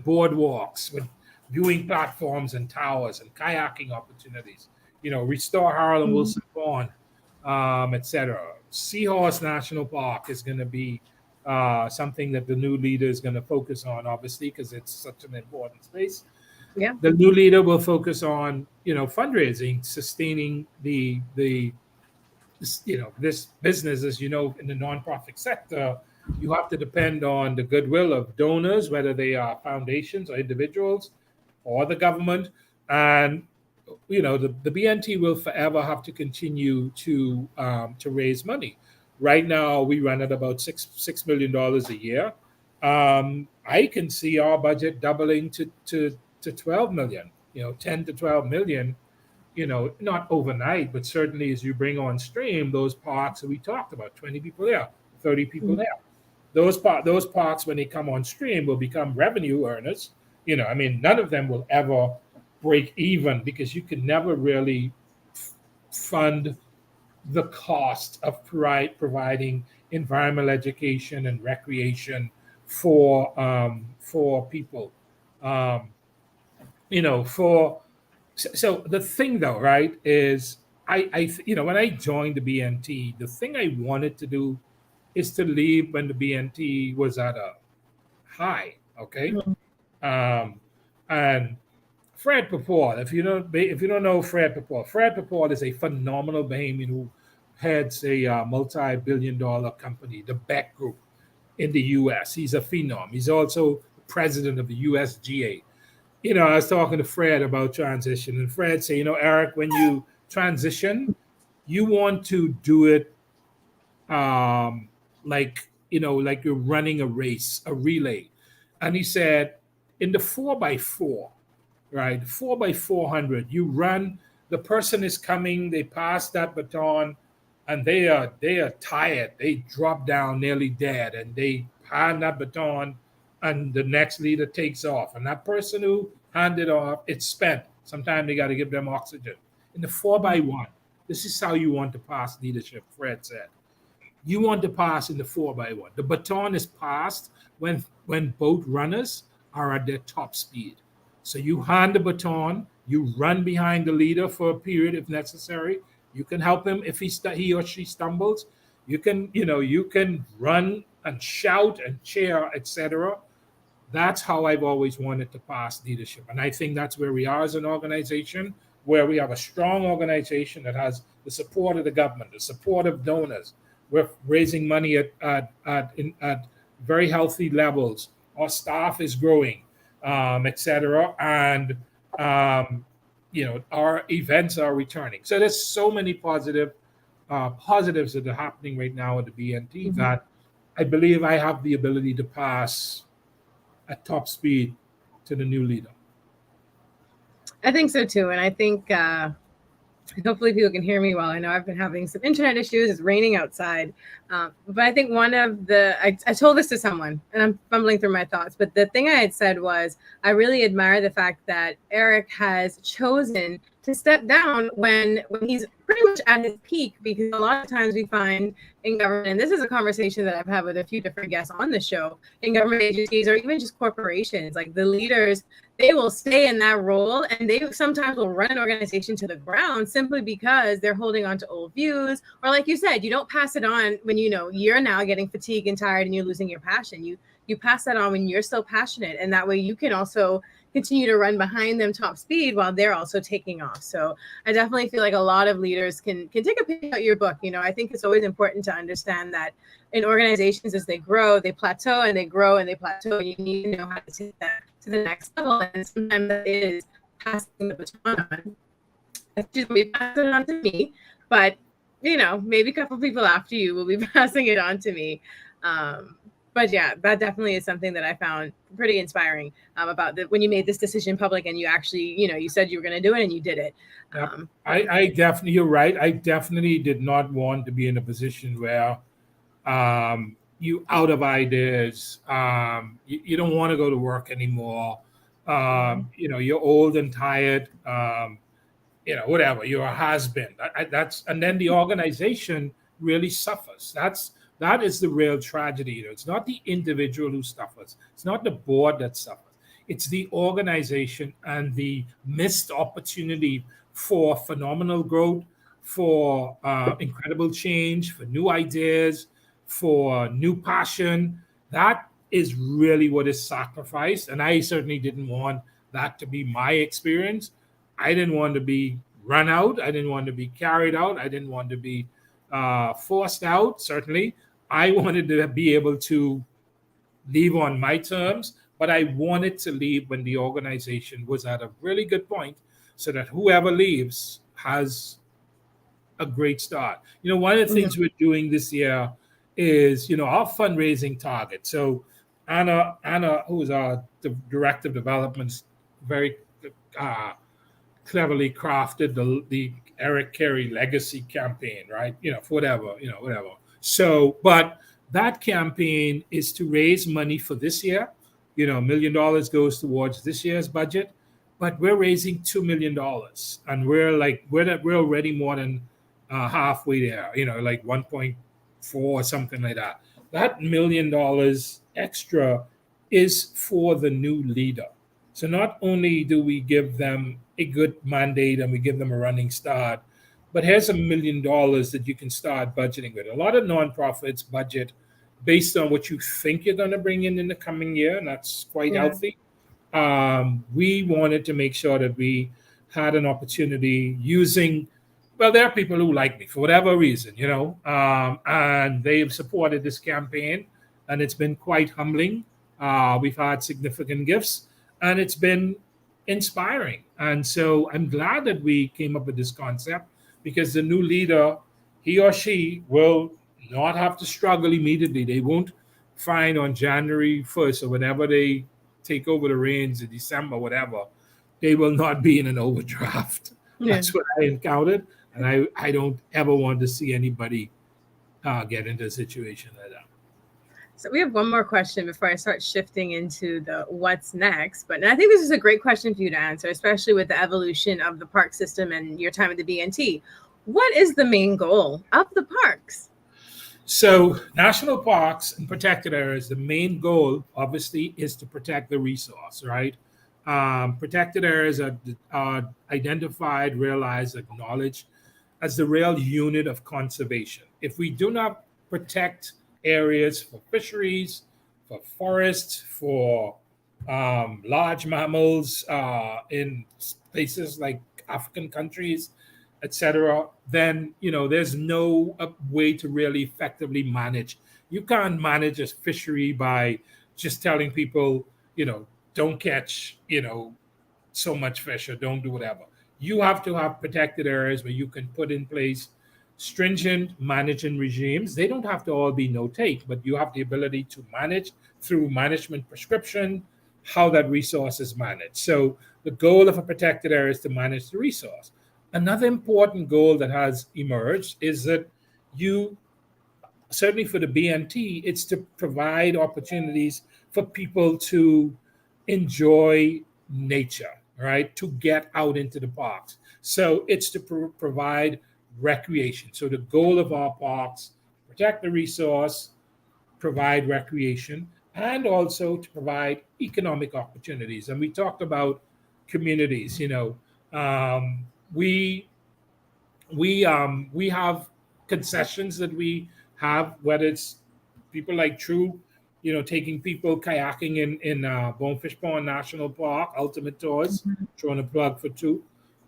boardwalks, with viewing platforms and towers and kayaking opportunities. Restore Harold and Wilson Pond, etc. Seahorse National Park is going to be something that the new leader is going to focus on, obviously, because it's such an important space. Yeah. The new leader will focus on, fundraising, sustaining the this business. As you know, in the nonprofit sector, you have to depend on the goodwill of donors, whether they are foundations or individuals or the government. And the BNT will forever have to continue to raise money. Right now, we run at about $6 million a year. I can see our budget doubling to 12 million. 10 to 12 million. Not overnight, but certainly as you bring on stream those parks that we talked about, 20 people there, 30 people there. Those parks, when they come on stream, will become revenue earners. None of them will ever break even, because you can never really fund the cost of providing environmental education and recreation for people. So the thing, though, right, is when I joined the BNT, the thing I wanted to do is to leave when the BNT was at a high. Okay. And Fred Paport, if you don't know Fred Paport is a phenomenal Bahamian who heads a multi-billion-dollar company, the Beck Group, in the U.S. He's a phenom. He's also president of the USGA. I was talking to Fred about transition, and Fred said, Eric, when you transition, you want to do it like you're running a race, a relay. And he said, in the 4x4, right, 4x400, you run, the person is coming, they pass that baton, and they are tired. They drop down nearly dead, and they hand that baton, and the next leader takes off. And that person who handed off, it's spent. Sometimes they got to give them oxygen. In the 4x1, this is how you want to pass leadership, Fred said. You want to pass in the 4x1. The baton is passed when both runners are at their top speed. So you hand the baton, you run behind the leader for a period if necessary. You can help him if he or she stumbles. You can run and shout and cheer, etc. That's how I've always wanted to pass leadership. And I think that's where we are as an organization, where we have a strong organization that has the support of the government, the support of donors. We're raising money at very healthy levels. Our staff is growing, etc. And our events are returning. So there's so many positives that are happening right now at the BNT that I believe I have the ability to pass at top speed to the new leader. I think so too, and I think hopefully people can hear me well. I know I've been having some internet issues. It's raining outside. But I think one of I told this to someone, and I'm fumbling through my thoughts, but the thing I had said was, I really admire the fact that Eric has chosen to step down when he's pretty much at his peak, because a lot of times we find in government, and this is a conversation that I've had with a few different guests on the show, in government agencies or even just corporations, like the leaders, they will stay in that role, and they sometimes will run an organization to the ground simply because they're holding on to old views. Or like you said, you don't pass it on when you're now getting fatigued and tired and you're losing your passion. You pass that on when you're still passionate, and that way you can also continue to run behind them top speed while they're also taking off. So I definitely feel like a lot of leaders can take a page out your book. I think it's always important to understand that in organizations, as they grow, they plateau and they grow and they plateau. You need to know how to take that to the next level. And sometimes that is passing the baton on. Excuse me, pass it on to me, but maybe a couple people after you will be passing it on to me. But yeah, that definitely is something that I found pretty inspiring about when you made this decision public and you actually, you said you were going to do it and you did it. Yep. I definitely, you're right. I definitely did not want to be in a position where you out of ideas. You don't want to go to work anymore. You're old and tired. Whatever. You're a has-been. And then the organization really suffers. That is the real tragedy. It's not the individual who suffers. It's not the board that suffers. It's the organization and the missed opportunity for phenomenal growth, for incredible change, for new ideas, for new passion. That is really what is sacrificed. And I certainly didn't want that to be my experience. I didn't want to be run out. I didn't want to be carried out. I didn't want to be forced out, certainly. I wanted to be able to leave on my terms, but I wanted to leave when the organization was at a really good point so that whoever leaves has a great start. One of the things we're doing this year is, our fundraising target. So Anna, who's our director of development, very cleverly crafted the Eric Carey legacy campaign, right? For whatever. So, but that campaign is to raise money for this year. $1 million goes towards this year's budget, but we're raising $2 million, and we're already more than halfway there. Like 1.4 or something like that. That $1 million extra is for the new leader. So not only do we give them a good mandate and we give them a running start, but here's $1 million that you can start budgeting with. A lot of nonprofits budget based on what you think you're going to bring in the coming year, and that's quite healthy. We wanted to make sure that we had an opportunity using, there are people who like me for whatever reason, and they've supported this campaign, and it's been quite humbling. We've had significant gifts, and it's been inspiring. And so I'm glad that we came up with this concept, because the new leader, he or she, will not have to struggle immediately. They won't find on January 1st or whenever they take over the reins in December, whatever, they will not be in an overdraft. Yeah. That's what I encountered. And I don't ever want to see anybody get into a situation like that. So we have one more question before I start shifting into the what's next. But I think this is a great question for you to answer, especially with the evolution of the park system and your time at the BNT. What is the main goal of the parks? So national parks and protected areas, the main goal, obviously, is to protect the resource, right? Protected areas are identified, realized, acknowledged as the real unit of conservation. If we do not protect areas for fisheries, for forests, for large mammals in places like African countries, etc., then there's no way to really effectively manage. You can't manage a fishery by just telling people, don't catch, so much fish, or don't do whatever. You have to have protected areas where you can put in place stringent managing regimes. They don't have to all be no-take, but you have the ability to manage through management prescription how that resource is managed. So the goal of a protected area is to manage the resource. Another important goal that has emerged is that certainly for the BNT, it's to provide opportunities for people to enjoy nature, right? To get out into the parks. So it's to provide recreation. So the goal of our parks, protect the resource, provide recreation, and also to provide economic opportunities. And we talked about communities. We have concessions that we have, whether it's people like True, taking people kayaking in Bonefish Pond National Park, Ultimate Tours, throwing a plug for True.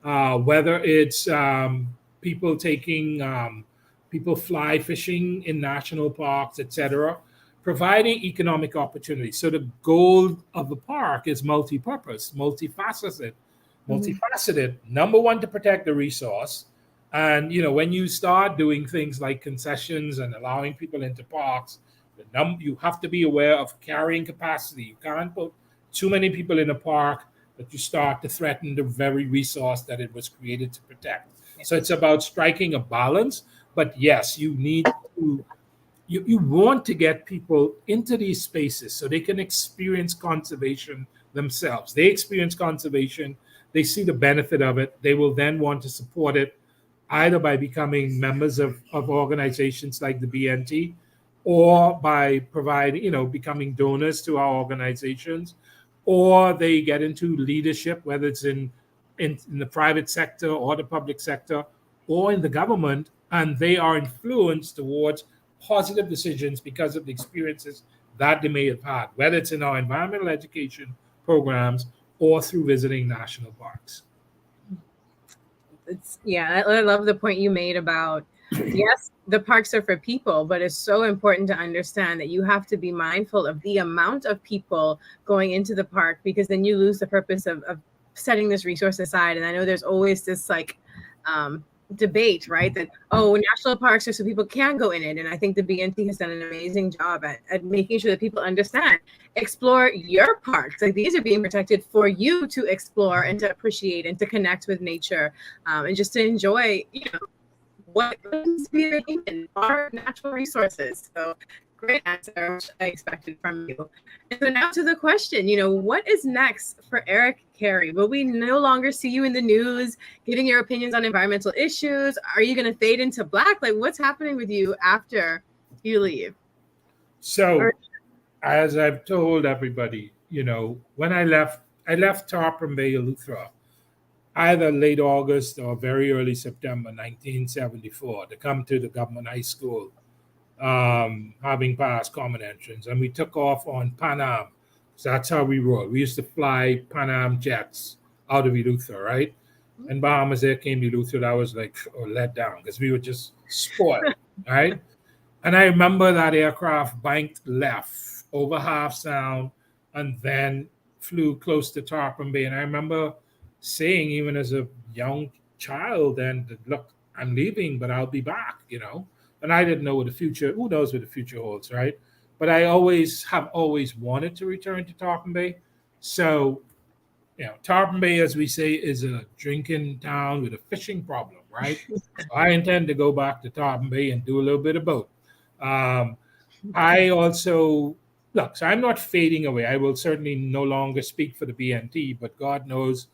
Whether it's people taking people fly fishing in national parks, etc., providing economic opportunities. So the goal of the park is multi-purpose, multifaceted. Number one, to protect the resource. And when you start doing things like concessions and allowing people into parks, you have to be aware of carrying capacity. You can't put too many people in a park that you start to threaten the very resource that it was created to protect. So it's about striking a balance. But yes, you need to you want to get people into these spaces so they can experience conservation themselves. They experience conservation, they see the benefit of it, they will then want to support it either by becoming members of organizations like the BNT, or by providing, becoming donors to our organizations, or they get into leadership, whether it's in the private sector or the public sector or in the government, and they are influenced towards positive decisions because of the experiences that they may have had, whether it's in our environmental education programs or through visiting national parks. I love the point you made about, yes, the parks are for people, but it's so important to understand that you have to be mindful of the amount of people going into the park, because then you lose the purpose of setting this resource aside. And I know there's always this debate, right? That, national parks are so people can go in it. And I think the BNT has done an amazing job at making sure that people understand, explore your parks. Like, these are being protected for you to explore and to appreciate and to connect with nature, and just to enjoy, what is being our natural resources. So great answer, which I expected from you. And so now to the question, what is next for Eric Carey? Will we no longer see you in the news giving your opinions on environmental issues? Are you going to fade into black? Like, what's happening with you after you leave? So, as I've told everybody, when I left Tarpon Bay, Eleuthera, either late August or very early September 1974, to come to the government high school, having passed common entrance, and we took off on Pan Am. So that's how we rolled. We used to fly Pan Am jets out of Eleuthera, right? And Bahamas, there came Eleuthera. That was like let down because we were just spoiled, right? And I remember that aircraft banked left over half sound and then flew close to Tarpon Bay. And I remember saying, even as a young child, and look, I'm leaving, but I'll be back, And I didn't know what the future, who knows what the future holds, right? But I have always wanted to return to Tarpon Bay. So, Tarpon Bay, as we say, is a drinking town with a fishing problem, right? So I intend to go back to Tarpon Bay and do a little bit of both. I also, look, so I'm not fading away. I will certainly no longer speak for the BNT, but God knows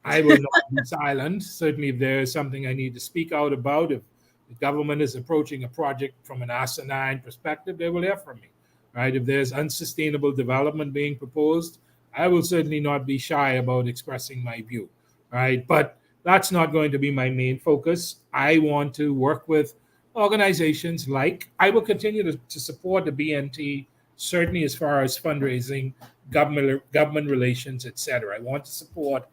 I will not be silent. Certainly, if there is something I need to speak out about, if the government is approaching a project from an asinine perspective, they will hear from me, right? If there's unsustainable development being proposed, I will certainly not be shy about expressing my view, right? But that's not going to be my main focus. I want to work with organizations I will continue to support the BNT, certainly as far as fundraising, government relations, etc. I want to support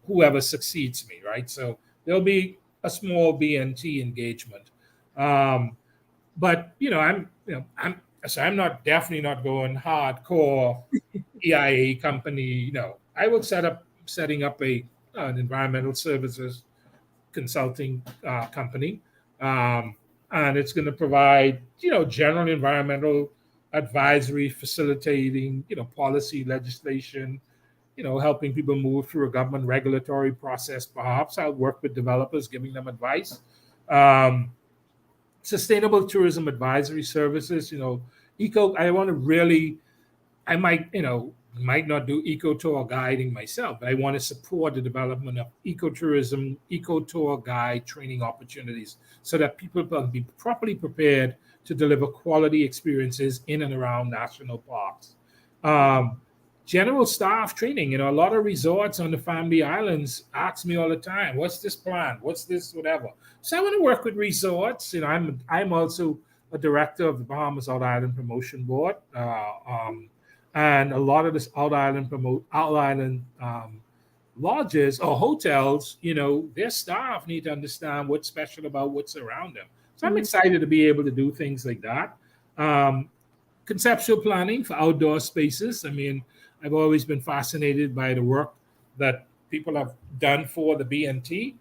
whoever succeeds me, right? So there'll be a small BNT engagement, but I'm not definitely not going hardcore EIA company. I will setting up an environmental services consulting company, and it's going to provide general environmental advisory, facilitating policy legislation, helping people move through a government regulatory process. Perhaps I'll work with developers, giving them advice. Sustainable tourism advisory services, I want to really, I might not do eco tour guiding myself, but I want to support the development of ecotourism, eco tour guide training opportunities so that people can be properly prepared to deliver quality experiences in and around national parks. General staff training, a lot of resorts on the Family Islands ask me all the time, what's this plan? What's this, whatever. So I want to work with resorts. I'm also a director of the Bahamas Out Island Promotion Board. And a lot of this Out Island lodges or hotels, their staff need to understand what's special about what's around them. So I'm excited to be able to do things like that. conceptual planning for outdoor spaces. I mean, I've always been fascinated by the work that people have done for the BNT.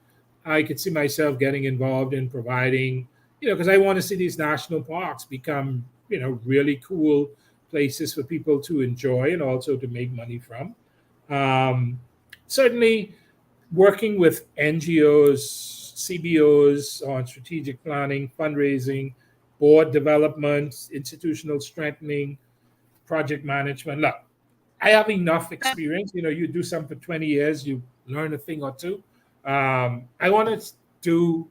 I could see myself getting involved in providing, because I want to see these national parks become, really cool places for people to enjoy and also to make money from. Um, Certainly, working with NGOs, CBOs on strategic planning, fundraising, board development, institutional strengthening, project management. Look, I have enough experience. You do something for 20 years, you learn a thing or two. I want to do,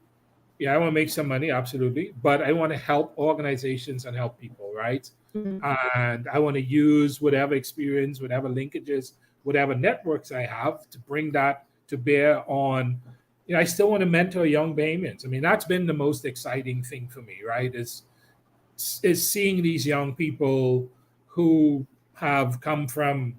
yeah, I want to make some money, absolutely, but I want to help organizations and help people, right? Mhm. And I want to use whatever experience, whatever linkages, whatever networks I have to bring that to bear on. I still want to mentor young Bahamians. I mean, that's been the most exciting thing for me, right? Is seeing these young people who have come from,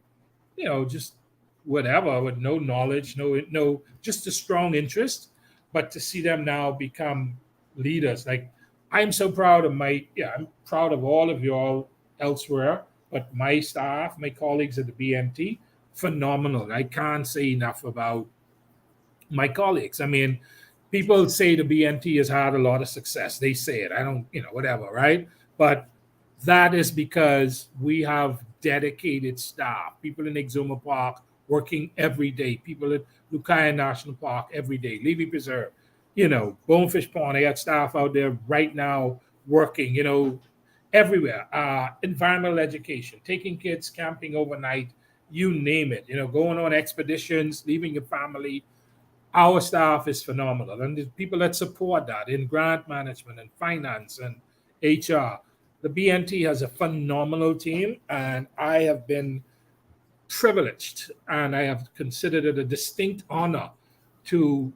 just whatever, with no knowledge, no, just a strong interest, but to see them now become leaders. Like, I'm so proud of I'm proud of all of y'all elsewhere, but my staff, my colleagues at the BMT, phenomenal. I can't say enough about my colleagues. I mean, people say the BMT has had a lot of success. They say it. I don't, whatever, right? But that is because we have dedicated staff, people in Exuma Park working every day, people at Lucaya National Park every day, Levy Preserve, Bonefish Pond. I got staff out there right now working, everywhere. Environmental education, taking kids camping overnight, you name it, going on expeditions, leaving your family. Our staff is phenomenal. And the people that support that in grant management and finance and HR. The BNT has a phenomenal team, and I have been privileged and I have considered it a distinct honor to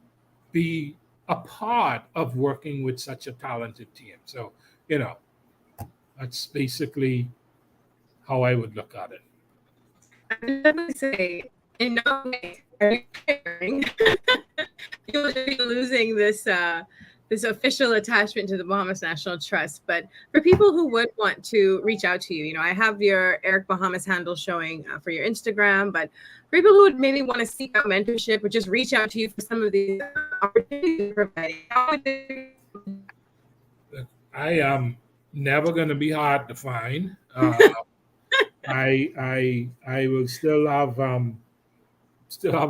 be a part of working with such a talented team. So, that's basically how I would look at it. I would definitely say, in no way are you caring. You will be losing this official attachment to the Bahamas National Trust. But for people who would want to reach out to you, I have your Eric Bahamas handle showing for your Instagram. But for people who would maybe want to seek out mentorship or just reach out to you for some of these opportunities you're providing, how would they? I am never going to be hard to find. I will still have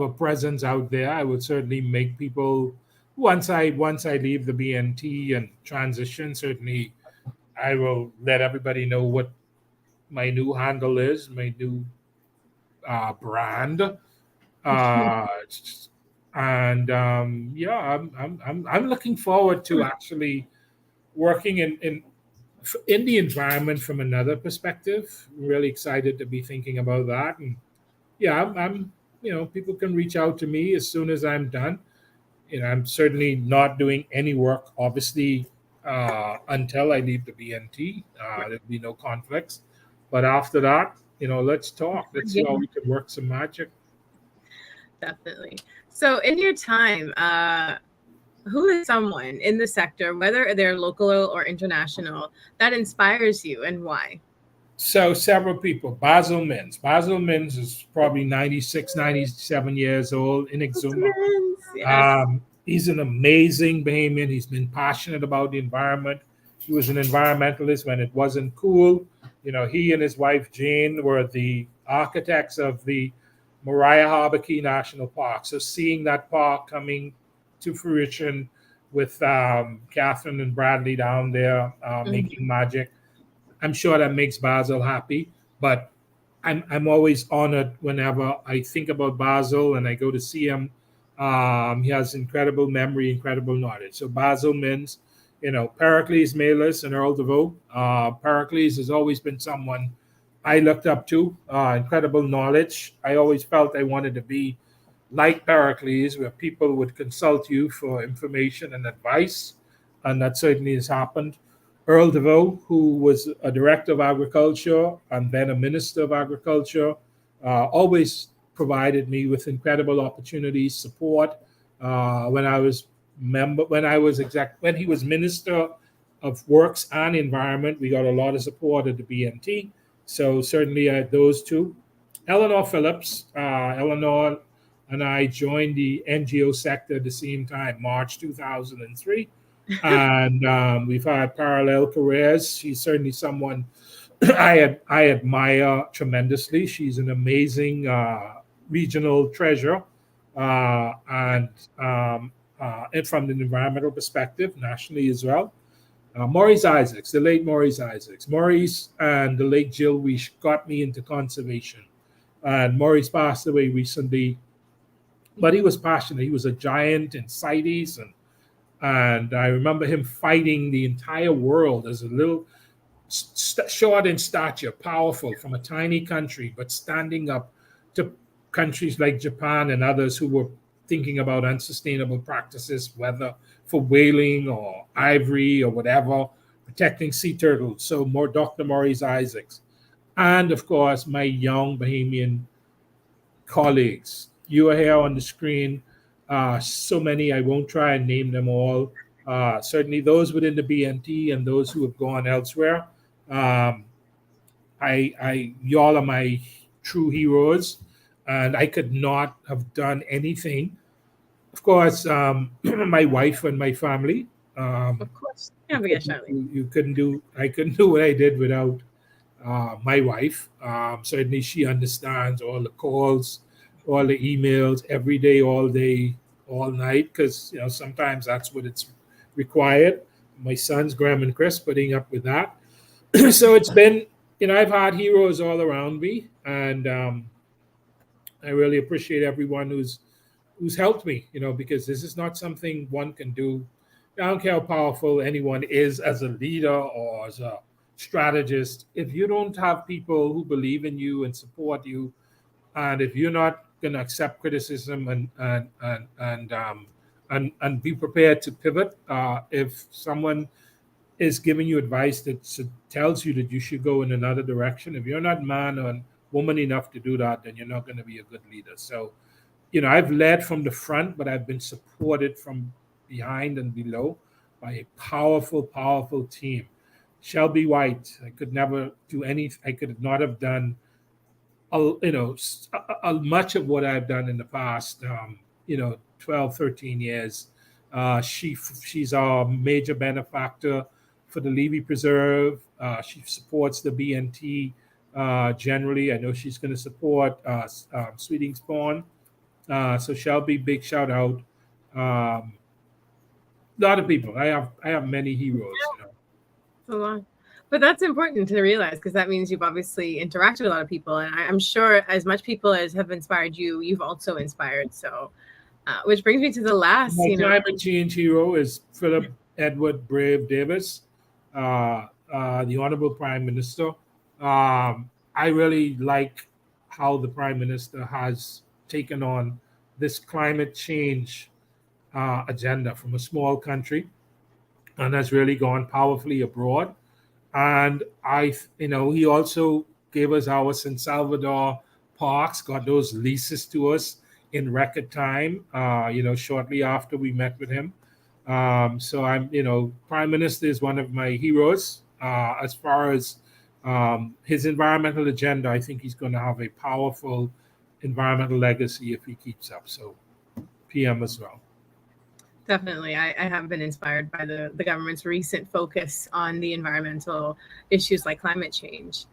a presence out there. I would certainly make people once I leave the BNT and transition. Certainly, I will let everybody know what my new handle is, my new brand, and yeah, I'm looking forward to actually working in the environment from another perspective. I'm really excited to be thinking about that. And yeah, I'm people can reach out to me as soon as I'm done. I'm certainly not doing any work, obviously, until I leave the BNT. There'll be no conflicts. But after that, let's talk. Let's see how we can work some magic. Definitely. So, in your time, who is someone in the sector, whether they're local or international, that inspires you and why? So several people. Basil Mins. Basil Mins is probably 96, 97 years old in Exuma. Yes. He's an amazing Bahamian. He's been passionate about the environment. He was an environmentalist when it wasn't cool. He and his wife Jane were the architects of the Maurice Isaacs National Park. So seeing that park coming to fruition with Catherine and Bradley down there making magic, I'm sure that makes Basil happy. But I'm always honored whenever I think about Basil and I go to see him. He has incredible memory, incredible knowledge. So Basil Mins, Pericles Malis and Earl DeVoe. Pericles has always been someone I looked up to. Incredible knowledge. I always felt I wanted to be like Pericles, where people would consult you for information and advice, and that certainly has happened. Earl DeVoe, who was a director of agriculture and then a minister of agriculture, always provided me with incredible opportunities, support. When he was minister, of works and environment. We got a lot of support at the BNT. So certainly those two. Eleanor Phillips, Eleanor and I joined the NGO sector at the same time, March 2003. And we've had parallel careers. She's certainly someone I admire tremendously. She's an amazing regional treasure, and from an environmental perspective, nationally as well. Maurice Isaacs, the late Maurice Isaacs. Maurice and the late Jill Weish got me into conservation. And Maurice passed away recently, but he was passionate. He was a giant in CITES, and I remember him fighting the entire world as a little short in stature, powerful from a tiny country, but standing up to countries like Japan and others who were thinking about unsustainable practices, whether for whaling or ivory or whatever, protecting sea turtles. So more Dr. Maurice Isaacs. And of course, my young Bahamian colleagues. You are here on the screen. So many, I won't try and name them all. Certainly those within the BNT and those who have gone elsewhere. Y'all are my true heroes, and I could not have done anything. Of course, my wife and my family. Of course. Yeah, we get Charlie. I couldn't do what I did without my wife. Certainly she understands all the calls, all the emails, every day, all day, all night, because sometimes that's what it's required. My sons, Graham and Chris, putting up with that. So it's been, I've had heroes all around me, and I really appreciate everyone who's helped me, because this is not something one can do. I don't care how powerful anyone is as a leader or as a strategist. If you don't have people who believe in you and support you, and if you're not going to accept criticism and be prepared to pivot, if someone is giving you advice that tells you that you should go in another direction, if you're not man or woman enough to do that, then you're not going to be a good leader. So, I've led from the front, but I've been supported from behind and below by a powerful, powerful team. Shelby White, I could never do anything. I could not have done, much of what I've done in the past, 12, 13 years. She's our major benefactor for the Levy Preserve. She supports the BNT generally. I know she's going to support Sweeting Spawn. So Shelby, big shout out. A lot of people. I have many heroes. A lot. But that's important to realize, because that means you've obviously interacted with a lot of people, and I'm sure as much people as have inspired you, you've also inspired. So, which brings me to the last. My climate change hero is Philip Edward Brave Davis, the Honorable Prime Minister. I really like how the Prime Minister has taken on this climate change agenda from a small country, and has really gone powerfully abroad. And he also gave us our San Salvador parks, got those leases to us in record time, shortly after we met with him. So Prime Minister is one of my heroes. As far as his environmental agenda, I think he's going to have a powerful environmental legacy if he keeps up. So PM as well. Definitely. I have been inspired by the government's recent focus on the environmental issues like climate change.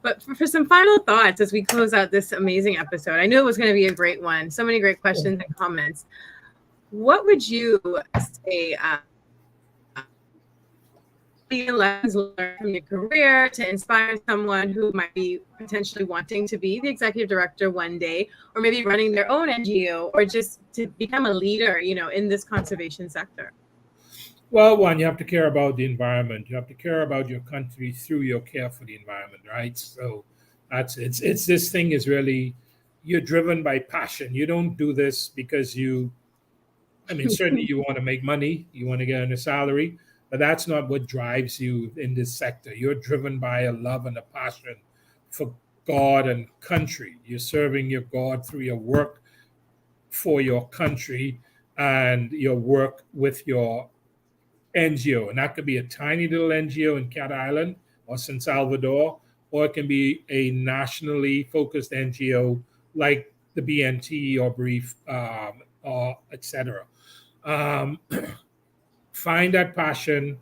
But for some final thoughts as we close out this amazing episode, I knew it was going to be a great one. So many great questions and comments. What would you say lessons learned from your career to inspire someone who might be potentially wanting to be the executive director one day, or maybe running their own NGO, or just to become a leader, in this conservation sector? Well, one, you have to care about the environment. You have to care about your country through your care for the environment, right? So it's this thing is really, you're driven by passion. You don't do this because certainly you want to make money, you want to get a salary, but that's not what drives you in this sector. You're driven by a love and a passion for God and country. You're serving your God through your work for your country and your work with your NGO, and that could be a tiny little NGO in Cat Island or San Salvador, or it can be a nationally focused NGO like the BNT or Brief, or etc. Um, find that passion.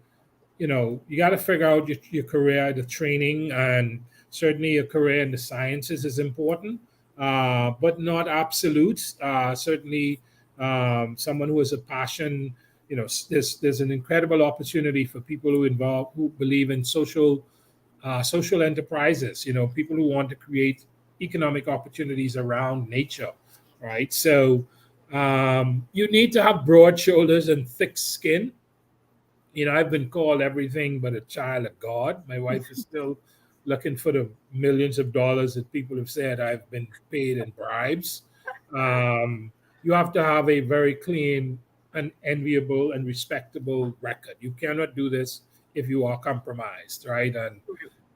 You got to figure out your career, the training, and certainly your career in the sciences is important, but not absolute. Certainly, someone who has a passion, there's an incredible opportunity for people who believe in social enterprises. People who want to create economic opportunities around nature, right? So you need to have broad shoulders and thick skin. I've been called everything but a child of God. My wife is still looking for the millions of dollars that people have said I've been paid in bribes. You have to have a very clean and enviable and respectable record. You cannot do this if you are compromised, right? And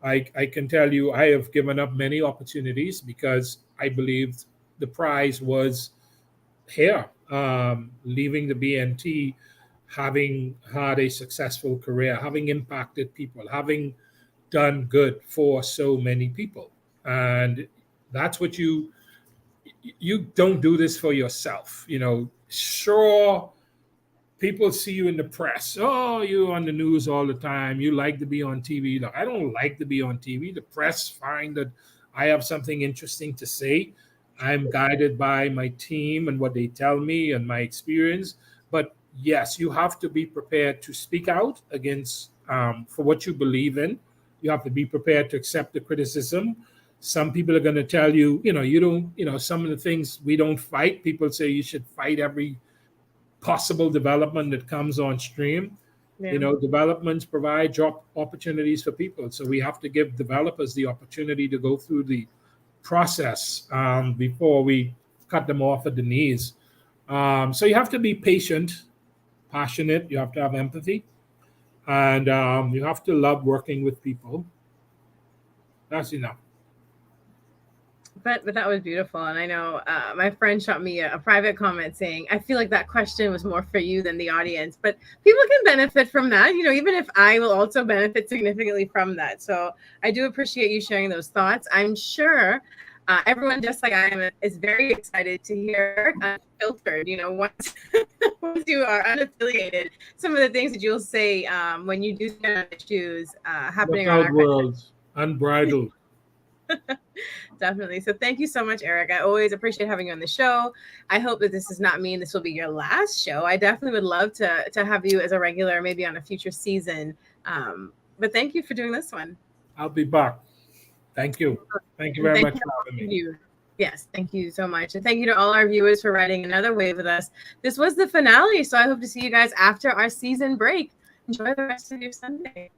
I can tell you, I have given up many opportunities because I believed the prize was here. Leaving the BNT, having had a successful career, having impacted people, having done good for so many people. And that's what you don't do this for yourself. Sure, people see you in the press. Oh, you're on the news all the time. You like to be on TV. Look, I don't like to be on TV. The press find that I have something interesting to say. I'm guided by my team and what they tell me and my experience. But yes, you have to be prepared to speak out against for what you believe in. You have to be prepared to accept the criticism. Some people are going to tell you, you don't, some of the things we don't fight. People say you should fight every possible development that comes on stream. Yeah. Developments provide job opportunities for people. So we have to give developers the opportunity to go through the process before we cut them off at the knees. So you have to be patient, passionate. You have to have empathy, and you have to love working with people. That's enough. But that was beautiful. And I know my friend shot me a private comment saying, I feel like that question was more for you than the audience. But people can benefit from that, even if I will also benefit significantly from that. So I do appreciate you sharing those thoughts. I'm sure everyone, just like I am, is very excited to hear Unfiltered. Once, once you are unaffiliated, some of the things that you'll say when you do stand on issues happening around our worlds, unbridled. Definitely. So thank you so much, Eric. I always appreciate having you on the show. I hope that this does not mean this will be your last show. I definitely would love to have you as a regular, maybe on a future season. But thank you for doing this one. I'll be back. Thank you. Thank you very much for having me. Yes, thank you so much. And thank you to all our viewers for riding another wave with us. This was the finale, so I hope to see you guys after our season break. Enjoy the rest of your Sunday.